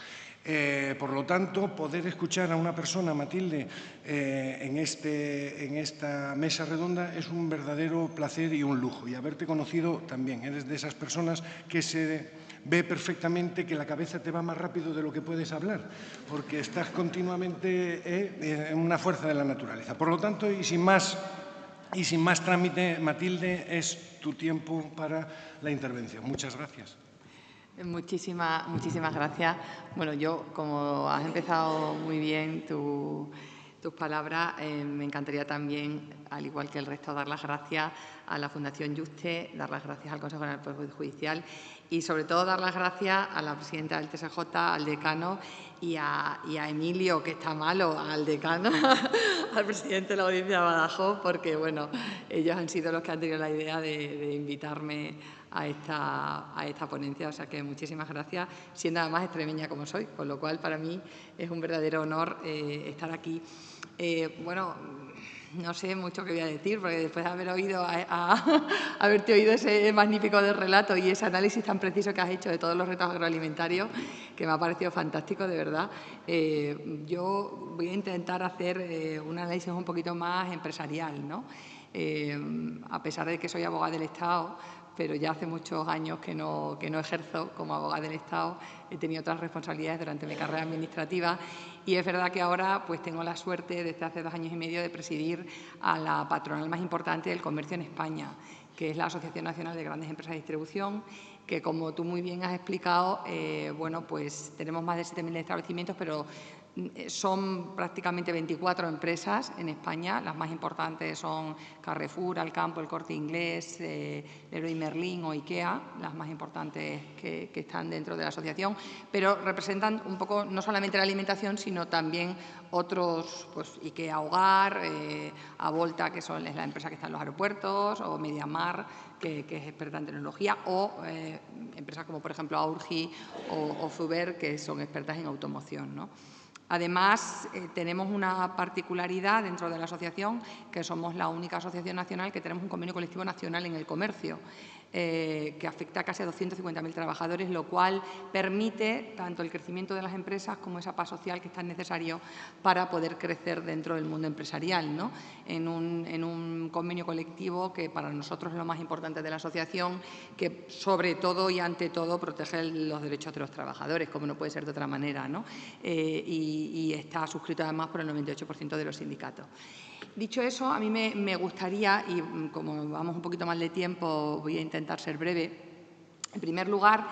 Por lo tanto, poder escuchar a una persona, Matilde, en esta mesa redonda es un verdadero placer y un lujo. Y haberte conocido también. Eres de esas personas que se ve perfectamente que la cabeza te va más rápido de lo que puedes hablar, porque estás continuamente en una fuerza de la naturaleza. Por lo tanto, y sin más trámite, Matilde, es tu tiempo para la intervención. Muchas gracias. Muchísimas gracias. Bueno, yo, como has empezado muy bien tus palabras, me encantaría también, al igual que el resto, dar las gracias a la Fundación Juste, dar las gracias al Consejo General del Poder Judicial y, sobre todo, dar las gracias a la presidenta del TSJ, al decano y a Emilio, que está malo, al decano, al presidente de la Audiencia de Badajoz, porque, bueno, ellos han sido los que han tenido la idea de invitarme a esta ponencia. O sea que muchísimas gracias, siendo además extremeña como soy, con lo cual para mí es un verdadero honor estar aquí. Bueno, no sé mucho qué voy a decir, porque después de haber haberte oído ese magnífico relato y ese análisis tan preciso que has hecho de todos los retos agroalimentarios, que me ha parecido fantástico, de verdad, yo voy a intentar hacer un análisis un poquito más empresarial, ¿no? A pesar de que soy abogada del Estado, pero ya hace muchos años que no ejerzo como abogada del Estado. He tenido otras responsabilidades durante mi carrera administrativa y es verdad que ahora pues tengo la suerte, desde hace 2 años y medio, de presidir a la patronal más importante del comercio en España, que es la Asociación Nacional de Grandes Empresas de Distribución, que, como tú muy bien has explicado, bueno, pues tenemos más de 7.000 establecimientos, pero son prácticamente 24 empresas en España. Las más importantes son Carrefour, Alcampo, El Corte Inglés, Leroy Merlin o IKEA, las más importantes que están dentro de la asociación, pero representan un poco no solamente la alimentación, sino también otros, pues IKEA Hogar, Avolta, que es la empresa que está en los aeropuertos, o Mediamar, que es experta en tecnología, o empresas como, por ejemplo, Aurgi o Zuber, que son expertas en automoción, ¿no? Además, tenemos una particularidad dentro de la asociación, que somos la única asociación nacional que tenemos un convenio colectivo nacional en el comercio, que afecta a casi a 250.000 trabajadores, lo cual permite tanto el crecimiento de las empresas como esa paz social que es tan necesario para poder crecer dentro del mundo empresarial, ¿no? En un convenio colectivo que para nosotros es lo más importante de la asociación, que sobre todo y ante todo protege los derechos de los trabajadores, como no puede ser de otra manera, ¿no? Y está suscrito además por el 98% de los sindicatos. Dicho eso, a mí me gustaría, y como vamos un poquito mal de tiempo, voy a intentar ser breve. En primer lugar,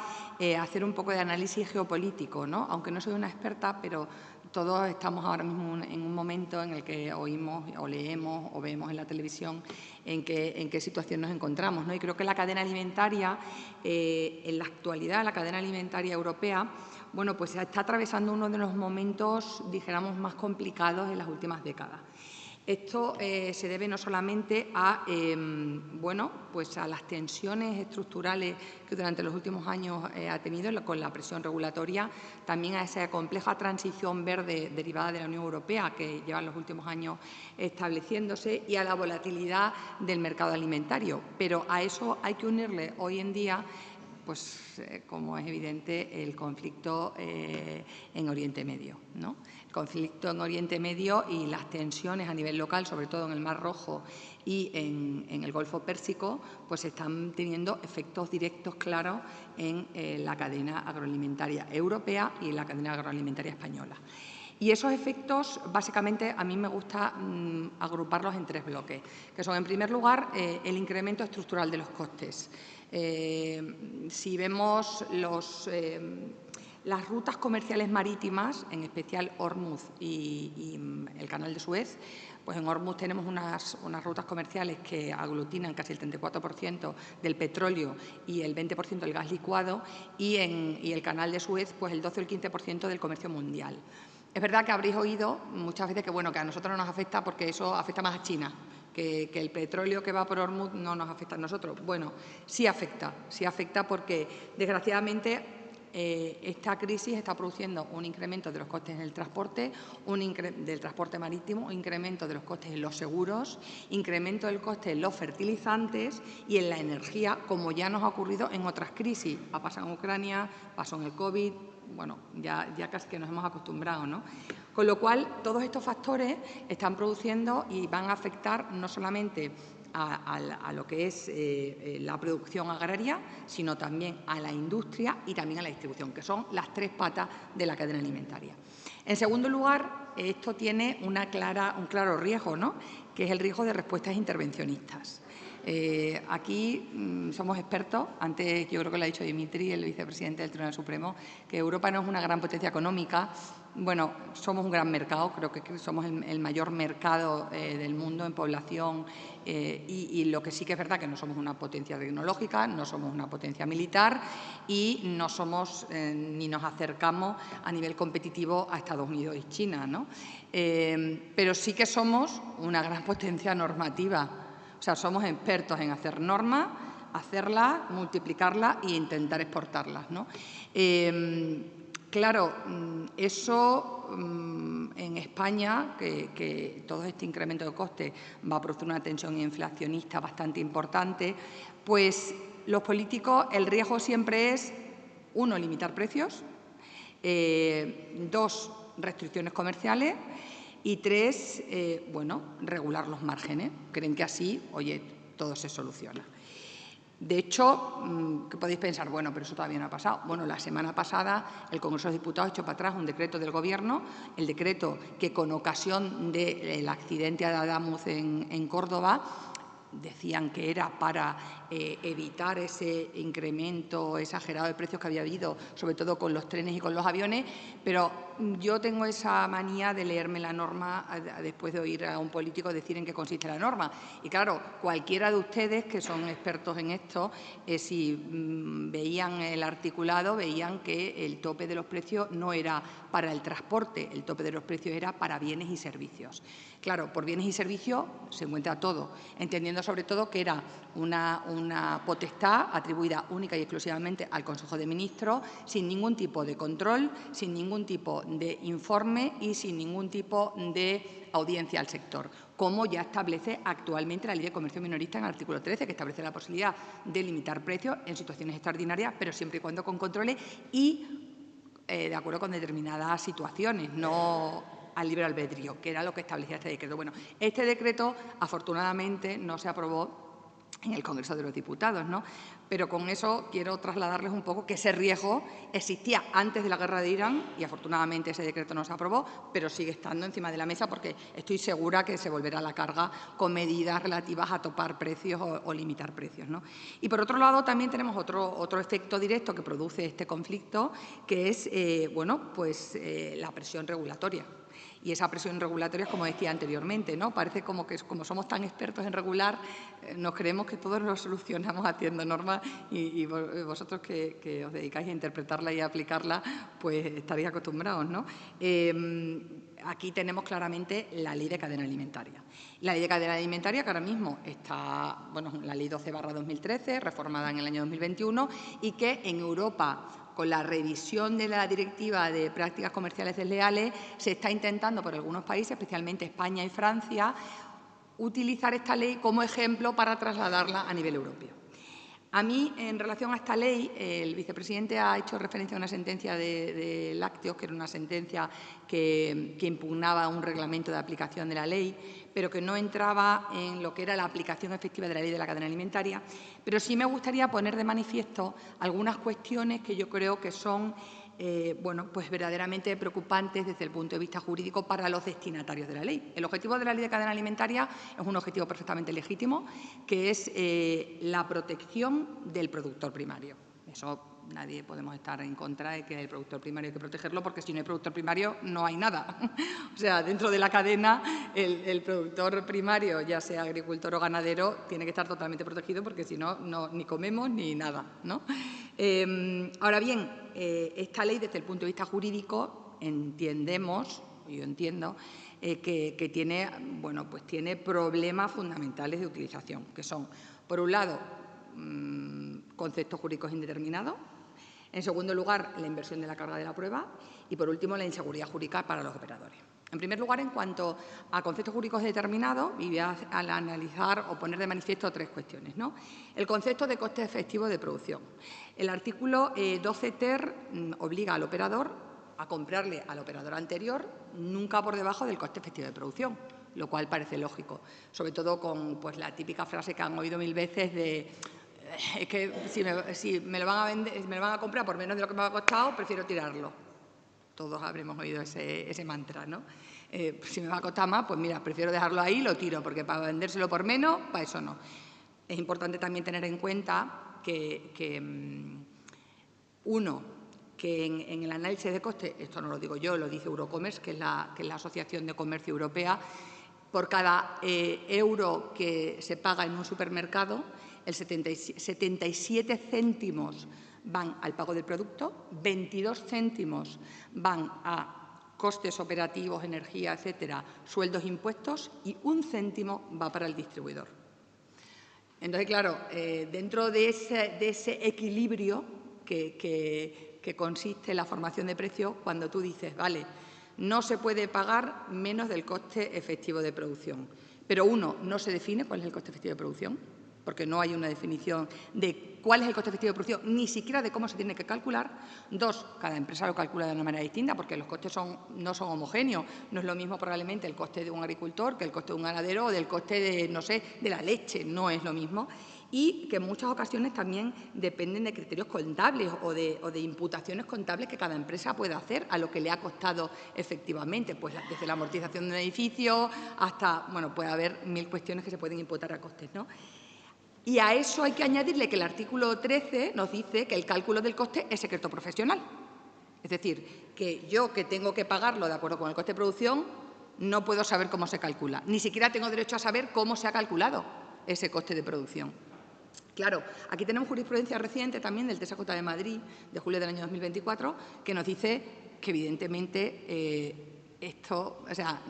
hacer un poco de análisis geopolítico, ¿no? Aunque no soy una experta, pero todos estamos ahora mismo en un momento en el que oímos o leemos o vemos en la televisión en qué situación nos encontramos, ¿no? Y creo que la cadena alimentaria, en la actualidad, la cadena alimentaria europea, bueno, pues está atravesando uno de los momentos, dijéramos, más complicados en las últimas décadas. Esto se debe no solamente a, bueno, pues a las tensiones estructurales que durante los últimos años ha tenido con la presión regulatoria, también a esa compleja transición verde derivada de la Unión Europea que lleva en los últimos años estableciéndose y a la volatilidad del mercado alimentario. Pero a eso hay que unirle hoy en día, pues como es evidente, el conflicto en Oriente Medio, ¿no? El conflicto en Oriente Medio y las tensiones a nivel local, sobre todo en el Mar Rojo y en el Golfo Pérsico, pues están teniendo efectos directos claros en la cadena agroalimentaria europea y en la cadena agroalimentaria española. Y esos efectos, básicamente, a mí me gusta agruparlos en 3 bloques, que son, en primer lugar, el incremento estructural de los costes. Si vemos las rutas comerciales marítimas, en especial Hormuz y el Canal de Suez, pues en Hormuz tenemos unas rutas comerciales que aglutinan casi el 34% del petróleo y el 20% del gas licuado, y el Canal de Suez pues el 12 o el 15% del comercio mundial. Es verdad que habréis oído muchas veces que, bueno, que a nosotros no nos afecta porque eso afecta más a China, que el petróleo que va por Hormuz no nos afecta a nosotros. Bueno, sí afecta porque, desgraciadamente, esta crisis está produciendo un incremento de los costes en el transporte, del transporte marítimo, un incremento de los costes en los seguros, incremento del coste en los fertilizantes y en la energía, como ya nos ha ocurrido en otras crisis. Ha pasado en Ucrania, pasó en el COVID, bueno, ya casi que nos hemos acostumbrado, ¿no? Con lo cual, todos estos factores están produciendo y van a afectar no solamente a lo que es la producción agraria, sino también a la industria y también a la distribución, que son las tres patas de la cadena alimentaria. En segundo lugar, esto tiene un claro riesgo, ¿no?, que es el riesgo de respuestas intervencionistas. Aquí somos expertos. Antes yo creo que lo ha dicho Dimitri, el vicepresidente del Tribunal Supremo, que Europa no es una gran potencia económica. Bueno, somos un gran mercado, creo que somos el mayor mercado del mundo en población, y lo que sí que es verdad que no somos una potencia tecnológica, no somos una potencia militar y no somos ni nos acercamos a nivel competitivo a Estados Unidos y China, ¿no? Pero sí que somos una gran potencia normativa. O sea, somos expertos en hacer normas, hacerlas, multiplicarlas e intentar exportarlas, ¿no? Claro, eso en España, que todo este incremento de costes va a producir una tensión inflacionista bastante importante, pues los políticos, el riesgo siempre es, 1, limitar precios, 2, restricciones comerciales, y 3, bueno, regular los márgenes. Creen que así, oye, todo se soluciona. De hecho, ¿qué podéis pensar? Bueno, pero eso todavía no ha pasado. Bueno, la semana pasada el Congreso de Diputados echó para atrás un decreto del Gobierno, el decreto que con ocasión del accidente de Adamuz en Córdoba decían que era para evitar ese incremento exagerado de precios que había habido, sobre todo con los trenes y con los aviones, pero yo tengo esa manía de leerme la norma después de oír a un político decir en qué consiste la norma. Y claro, cualquiera de ustedes que son expertos en esto, si veían el articulado, veían que el tope de los precios no era para el transporte, el tope de los precios era para bienes y servicios. Claro, por bienes y servicios se encuentra todo, entendiendo sobre todo que era una potestad atribuida única y exclusivamente al Consejo de Ministros, sin ningún tipo de control, sin ningún tipo de informe y sin ningún tipo de audiencia al sector, como ya establece actualmente la Ley de Comercio Minorista en el artículo 13, que establece la posibilidad de limitar precios en situaciones extraordinarias, pero siempre y cuando con controles y de acuerdo con determinadas situaciones, no al libre albedrío, que era lo que establecía este decreto. Bueno, este decreto afortunadamente no se aprobó en el Congreso de los Diputados, ¿no? Pero con eso quiero trasladarles un poco que ese riesgo existía antes de la guerra de Irán y afortunadamente ese decreto no se aprobó, pero sigue estando encima de la mesa porque estoy segura que se volverá a la carga con medidas relativas a topar precios o limitar precios, ¿no? Y por otro lado también tenemos otro efecto directo que produce este conflicto, que es bueno, pues la presión regulatoria. Y esa presión regulatoria, como decía anteriormente, ¿no? Parece como que como somos tan expertos en regular, nos creemos que todos lo solucionamos haciendo normas y vosotros que os dedicáis a interpretarla y a aplicarla, pues estaréis acostumbrados, ¿no? Aquí tenemos claramente la Ley de Cadena Alimentaria. La Ley de Cadena Alimentaria que ahora mismo está, bueno, la Ley 12/2013, reformada en el año 2021 y que en Europa, con la revisión de la Directiva de Prácticas Comerciales Desleales, se está intentando por algunos países, especialmente España y Francia, utilizar esta ley como ejemplo para trasladarla a nivel europeo. A mí, en relación a esta ley, el vicepresidente ha hecho referencia a una sentencia de Lácteos, que era una sentencia que impugnaba un reglamento de aplicación de la ley, pero que no entraba en lo que era la aplicación efectiva de la ley de la cadena alimentaria. Pero sí me gustaría poner de manifiesto algunas cuestiones que yo creo que son bueno, pues verdaderamente preocupantes desde el punto de vista jurídico para los destinatarios de la ley. El objetivo de la Ley de Cadena Alimentaria es un objetivo perfectamente legítimo, que es la protección del productor primario. Eso nadie podemos estar en contra de que el productor primario hay que protegerlo, porque si no hay productor primario no hay nada. O sea, dentro de la cadena, el productor primario, ya sea agricultor o ganadero, tiene que estar totalmente protegido, porque si no, ni comemos ni nada, ¿no? Ahora bien, esta ley, desde el punto de vista jurídico, entendemos, yo entiendo, que tiene, bueno, pues tiene problemas fundamentales de utilización, que son, por un lado, conceptos jurídicos indeterminados, en segundo lugar, la inversión de la carga de la prueba y, por último, la inseguridad jurídica para los operadores. En primer lugar, en cuanto a conceptos jurídicos determinados, y voy a analizar o poner de manifiesto tres cuestiones, ¿no? El concepto de coste efectivo de producción. El artículo 12 ter obliga al operador a comprarle al operador anterior nunca por debajo del coste efectivo de producción, lo cual parece lógico, sobre todo con pues, la típica frase que han oído mil veces de es que si me lo van a vender, me lo van a comprar por menos de lo que me ha costado, prefiero tirarlo. Todos habremos oído ese mantra, ¿no? Si me va a costar más, pues mira, prefiero dejarlo ahí y lo tiro, porque para vendérselo por menos, para eso no. Es importante también tener en cuenta que en el análisis de coste, esto no lo digo yo, lo dice Eurocommerce, que es la Asociación de Comercio Europea, por cada euro que se paga en un supermercado, el 77 céntimos van al pago del producto, 22 céntimos van a costes operativos, energía, etcétera, sueldos, impuestos, y 1 céntimo va para el distribuidor. Entonces, claro, dentro de ese equilibrio que consiste en la formación de precios, cuando tú dices, vale, no se puede pagar menos del coste efectivo de producción, pero no se define cuál es el coste efectivo de producción, porque no hay una definición de cuál es el coste efectivo de producción, ni siquiera de cómo se tiene que calcular. 2, cada empresa lo calcula de una manera distinta, porque los costes no son homogéneos. No es lo mismo probablemente el coste de un agricultor que el coste de un ganadero o del coste de, no sé, de la leche. No es lo mismo. Y que en muchas ocasiones también dependen de criterios contables o de imputaciones contables que cada empresa pueda hacer a lo que le ha costado efectivamente, pues desde la amortización de un edificio hasta, bueno, puede haber 1000 cuestiones que se pueden imputar a costes, ¿no? Y a eso hay que añadirle que el artículo 13 nos dice que el cálculo del coste es secreto profesional. Es decir, que yo, que tengo que pagarlo de acuerdo con el coste de producción, no puedo saber cómo se calcula. Ni siquiera tengo derecho a saber cómo se ha calculado ese coste de producción. Claro, aquí tenemos jurisprudencia reciente también del TSJ de Madrid, de julio del año 2024, que nos dice que evidentemente esto, o sea,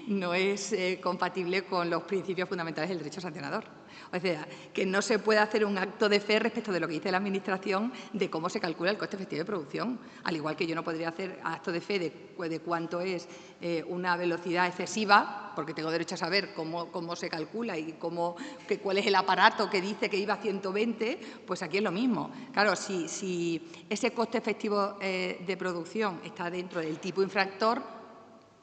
no es compatible con los principios fundamentales del derecho sancionador. O sea, que no se puede hacer un acto de fe respecto de lo que dice la Administración de cómo se calcula el coste efectivo de producción. Al igual que yo no podría hacer acto de fe de cuánto es una velocidad excesiva, porque tengo derecho a saber cómo se calcula y cuál es el aparato que dice que iba a 120, pues aquí es lo mismo. Claro, si ese coste efectivo de producción está dentro del tipo infractor,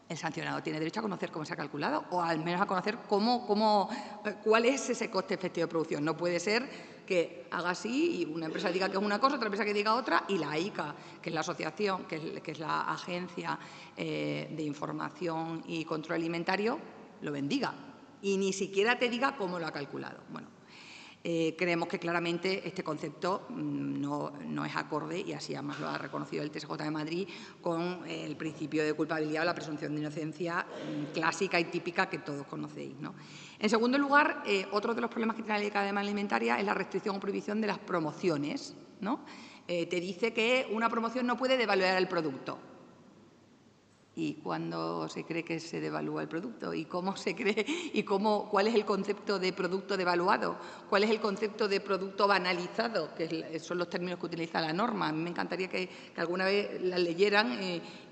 el sancionado tiene derecho a conocer cómo se ha calculado o al menos a conocer cuál es ese coste efectivo de producción. No puede ser que haga así y una empresa diga que es una cosa, otra empresa que diga otra y la AICA, que es la asociación, que es la Agencia de Información y Control Alimentario, lo bendiga y ni siquiera te diga cómo lo ha calculado. Bueno, creemos que claramente este concepto no es acorde, y así además lo ha reconocido el TSJ de Madrid, con el principio de culpabilidad o la presunción de inocencia clásica y típica que todos conocéis, ¿no? En segundo lugar, otro de los problemas que tiene la ley de cadena alimentaria es la restricción o prohibición de las promociones, ¿no? Te dice que una promoción no puede devaluar el producto. ¿Y cuándo se cree que se devalúa el producto? ¿Y cómo se cree? ¿Y cuál es el concepto de producto devaluado? ¿Cuál es el concepto de producto banalizado? Que son los términos que utiliza la norma. A mí me encantaría que alguna vez la leyeran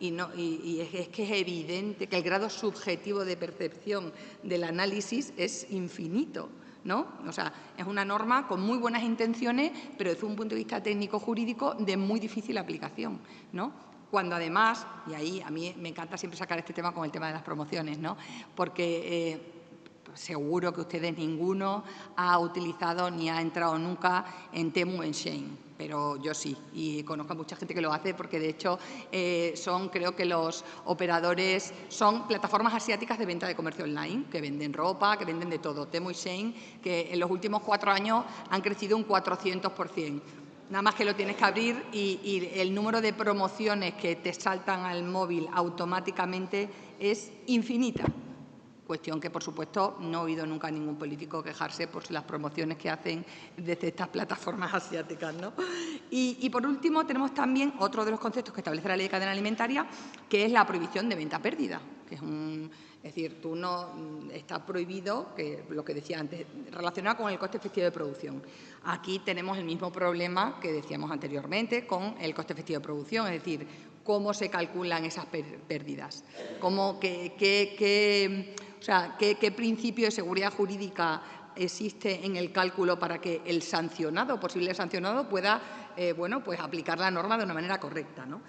y es que es evidente que el grado subjetivo de percepción del análisis es infinito, ¿no? O sea, es una norma con muy buenas intenciones, pero desde un punto de vista técnico-jurídico de muy difícil aplicación, ¿no? Cuando además, y ahí a mí me encanta siempre sacar este tema con el tema de las promociones, ¿no? Porque seguro que ustedes ninguno ha utilizado ni ha entrado nunca en Temu o en Shein, pero yo sí, y conozco a mucha gente que lo hace porque de hecho creo que los operadores son plataformas asiáticas de venta de comercio online, que venden ropa, que venden de todo. Temu y Shein, que en los últimos 4 años han crecido un 400%. Nada más que lo tienes que abrir y el número de promociones que te saltan al móvil automáticamente es infinita. Cuestión que, por supuesto, no he oído nunca a ningún político quejarse por las promociones que hacen desde estas plataformas asiáticas, ¿no? Y por último, tenemos también otro de los conceptos que establece la Ley de Cadena Alimentaria, que es la prohibición de venta a pérdida, que es decir, tú no está prohibido, que lo que decía antes, relacionado con el coste efectivo de producción. Aquí tenemos el mismo problema que decíamos anteriormente con el coste efectivo de producción, es decir, cómo se calculan esas pérdidas, qué principio de seguridad jurídica existe en el cálculo para que el sancionado, posible sancionado, pueda pues aplicar la norma de una manera correcta, ¿no?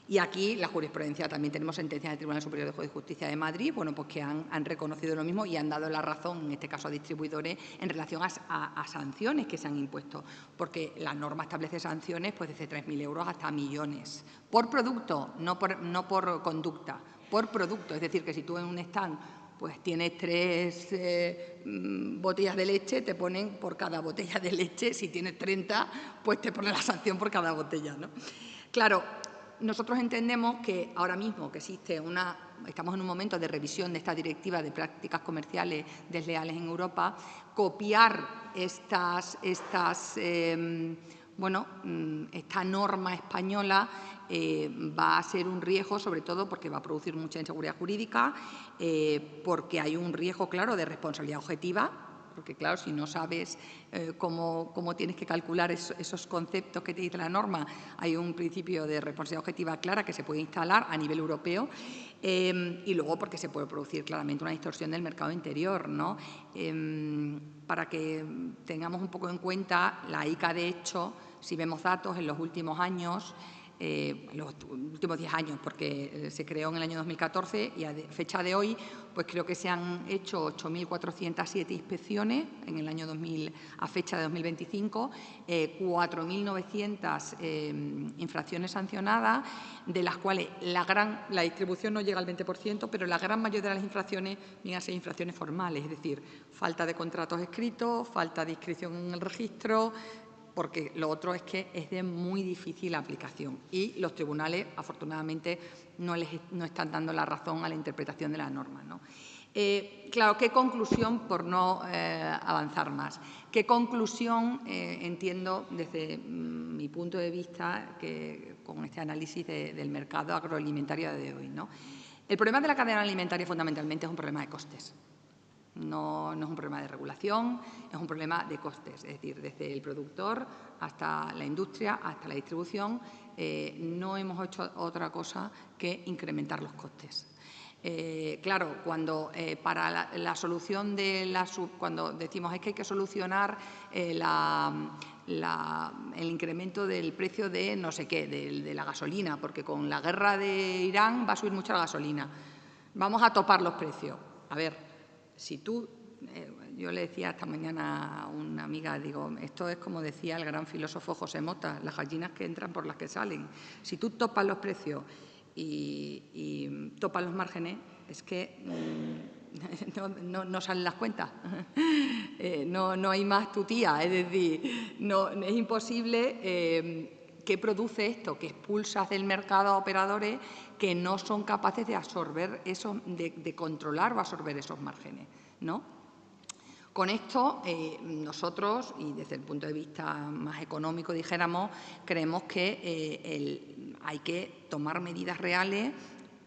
Y aquí la jurisprudencia, también tenemos sentencias del Tribunal Superior de Justicia de Madrid, pues que han reconocido lo mismo y han dado la razón, en este caso a distribuidores, en relación a sanciones que se han impuesto, porque la norma establece sanciones pues desde 3.000 euros hasta millones, por producto, no por conducta, por producto. Es decir, que si tú en un stand pues tienes 3 botellas de leche, te ponen por cada botella de leche, si tienes 30, pues te ponen la sanción por cada botella, ¿no? Claro, nosotros entendemos que ahora mismo que estamos en un momento de revisión de esta directiva de prácticas comerciales desleales en Europa, copiar esta norma española va a ser un riesgo, sobre todo porque va a producir mucha inseguridad jurídica, porque hay un riesgo claro de responsabilidad objetiva, porque claro, si no sabes cómo tienes que calcular esos conceptos que te dice la norma, hay un principio de responsabilidad objetiva clara que se puede instalar a nivel europeo, y luego porque se puede producir claramente una distorsión del mercado interior, ¿no? Para que tengamos un poco en cuenta, la ICA, de hecho, si vemos datos en los últimos años, los últimos 10 años, porque se creó en el año 2014 y a fecha de hoy, pues creo que se han hecho 8.407 inspecciones en el año 2000, a fecha de 2025, 4.900 infracciones sancionadas, de las cuales la distribución no llega al 20%, pero la gran mayoría de las infracciones vienen a ser infracciones formales, es decir, falta de contratos escritos, falta de inscripción en el registro, porque lo otro es que es de muy difícil aplicación y los tribunales, afortunadamente, no están dando la razón a la interpretación de la norma, ¿no? Claro, ¿qué conclusión, por no avanzar más? ¿Qué conclusión entiendo desde mi punto de vista con este análisis del mercado agroalimentario de hoy, ¿no? El problema de la cadena alimentaria fundamentalmente es un problema de costes. No es un problema de regulación, es un problema de costes, es decir, desde el productor hasta la industria, hasta la distribución, no hemos hecho otra cosa que incrementar los costes. Claro, cuando para la solución cuando decimos es que hay que solucionar el incremento del precio de no sé qué, de la gasolina, porque con la guerra de Irán va a subir mucho la gasolina, vamos a topar los precios. A ver, si tú, yo le decía esta mañana a una amiga, digo, esto es como decía el gran filósofo José Mota, las gallinas que entran por las que salen. Si tú topas los precios y topas los márgenes, es que no salen las cuentas. No hay más tutía, es decir, es imposible. ¿Qué produce esto? Que expulsas del mercado a operadores que no son capaces de absorber de controlar o absorber esos márgenes, ¿no? Con esto, nosotros, y desde el punto de vista más económico, dijéramos, creemos que hay que tomar medidas reales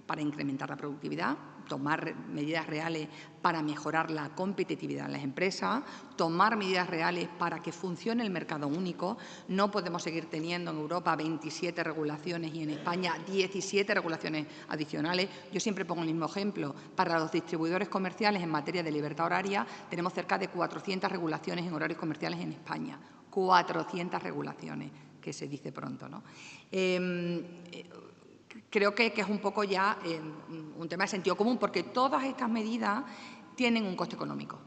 para incrementar la productividad, tomar medidas reales para mejorar la competitividad de las empresas, tomar medidas reales para que funcione el mercado único. No podemos seguir teniendo en Europa 27 regulaciones y en España 17 regulaciones adicionales. Yo siempre pongo el mismo ejemplo. Para los distribuidores comerciales en materia de libertad horaria tenemos cerca de 400 regulaciones en horarios comerciales en España. 400 regulaciones, que se dice pronto, ¿no? Creo que es un poco ya un tema de sentido común, porque todas estas medidas tienen un coste económico.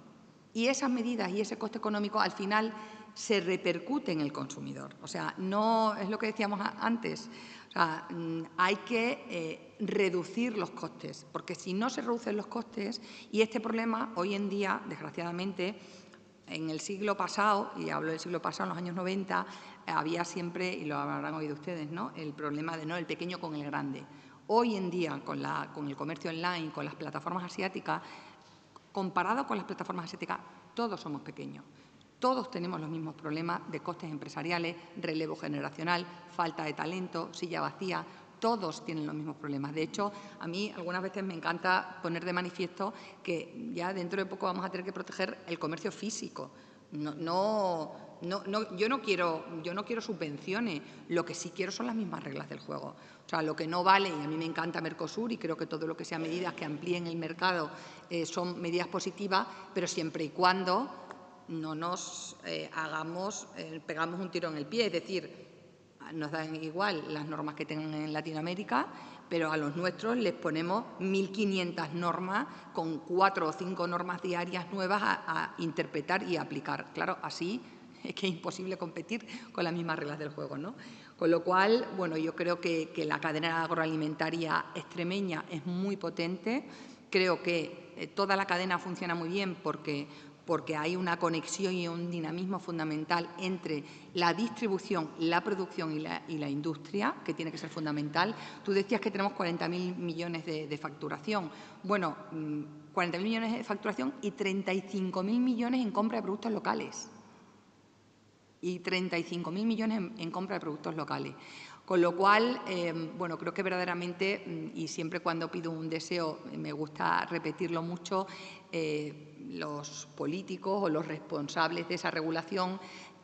Y esas medidas y ese coste económico al final se repercute en el consumidor. O sea, no es lo que decíamos antes. O sea, hay que reducir los costes, porque si no se reducen los costes, y este problema hoy en día, desgraciadamente, en el siglo pasado, y hablo del siglo pasado, en los años 90, había siempre, y lo habrán oído ustedes, ¿no?, el problema de el pequeño con el grande. Hoy en día, con el comercio online, con las plataformas asiáticas, comparado con las plataformas asiáticas, todos somos pequeños. Todos tenemos los mismos problemas de costes empresariales, relevo generacional, falta de talento, silla vacía. Todos tienen los mismos problemas. De hecho, a mí algunas veces me encanta poner de manifiesto que ya dentro de poco vamos a tener que proteger el comercio físico. Yo no quiero subvenciones, lo que sí quiero son las mismas reglas del juego. O sea, lo que no vale, y a mí me encanta Mercosur y creo que todo lo que sean medidas que amplíen el mercado son medidas positivas, pero siempre y cuando no nos pegamos un tiro en el pie. Es decir, nos dan igual las normas que tengan en Latinoamérica, pero a los nuestros les ponemos 1.500 normas con 4 o 5 normas diarias nuevas a interpretar y aplicar. Claro, así es que es imposible competir con las mismas reglas del juego, ¿no? Con lo cual, bueno, yo creo que la cadena agroalimentaria extremeña es muy potente. Creo que toda la cadena funciona muy bien porque hay una conexión y un dinamismo fundamental entre la distribución, la producción y la industria, que tiene que ser fundamental. Tú decías que tenemos 40.000 millones de facturación. Bueno, 40.000 millones de facturación y 35.000 millones en compra de productos locales. Y 35.000 millones en compra de productos locales. Con lo cual, bueno, creo que verdaderamente, y siempre cuando pido un deseo me gusta repetirlo mucho, los políticos o los responsables de esa regulación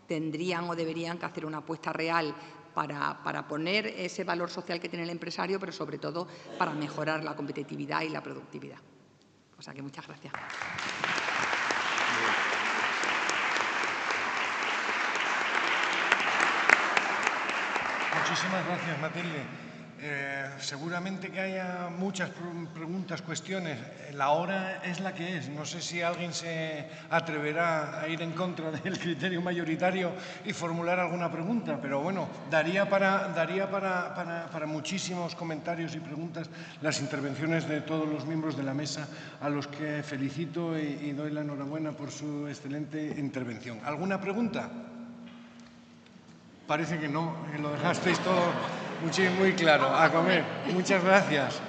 tendrían o deberían que hacer una apuesta real para poner ese valor social que tiene el empresario, pero sobre todo para mejorar la competitividad y la productividad. O sea que muchas gracias. Muchísimas gracias, Matilde. Seguramente que haya muchas preguntas, cuestiones. La hora es la que es. No sé si alguien se atreverá a ir en contra del criterio mayoritario y formular alguna pregunta, pero bueno, daría para muchísimos comentarios y preguntas las intervenciones de todos los miembros de la mesa, a los que felicito y doy la enhorabuena por su excelente intervención. ¿Alguna pregunta? Parece que no, lo dejasteis todo muy claro. A comer. Muchas gracias.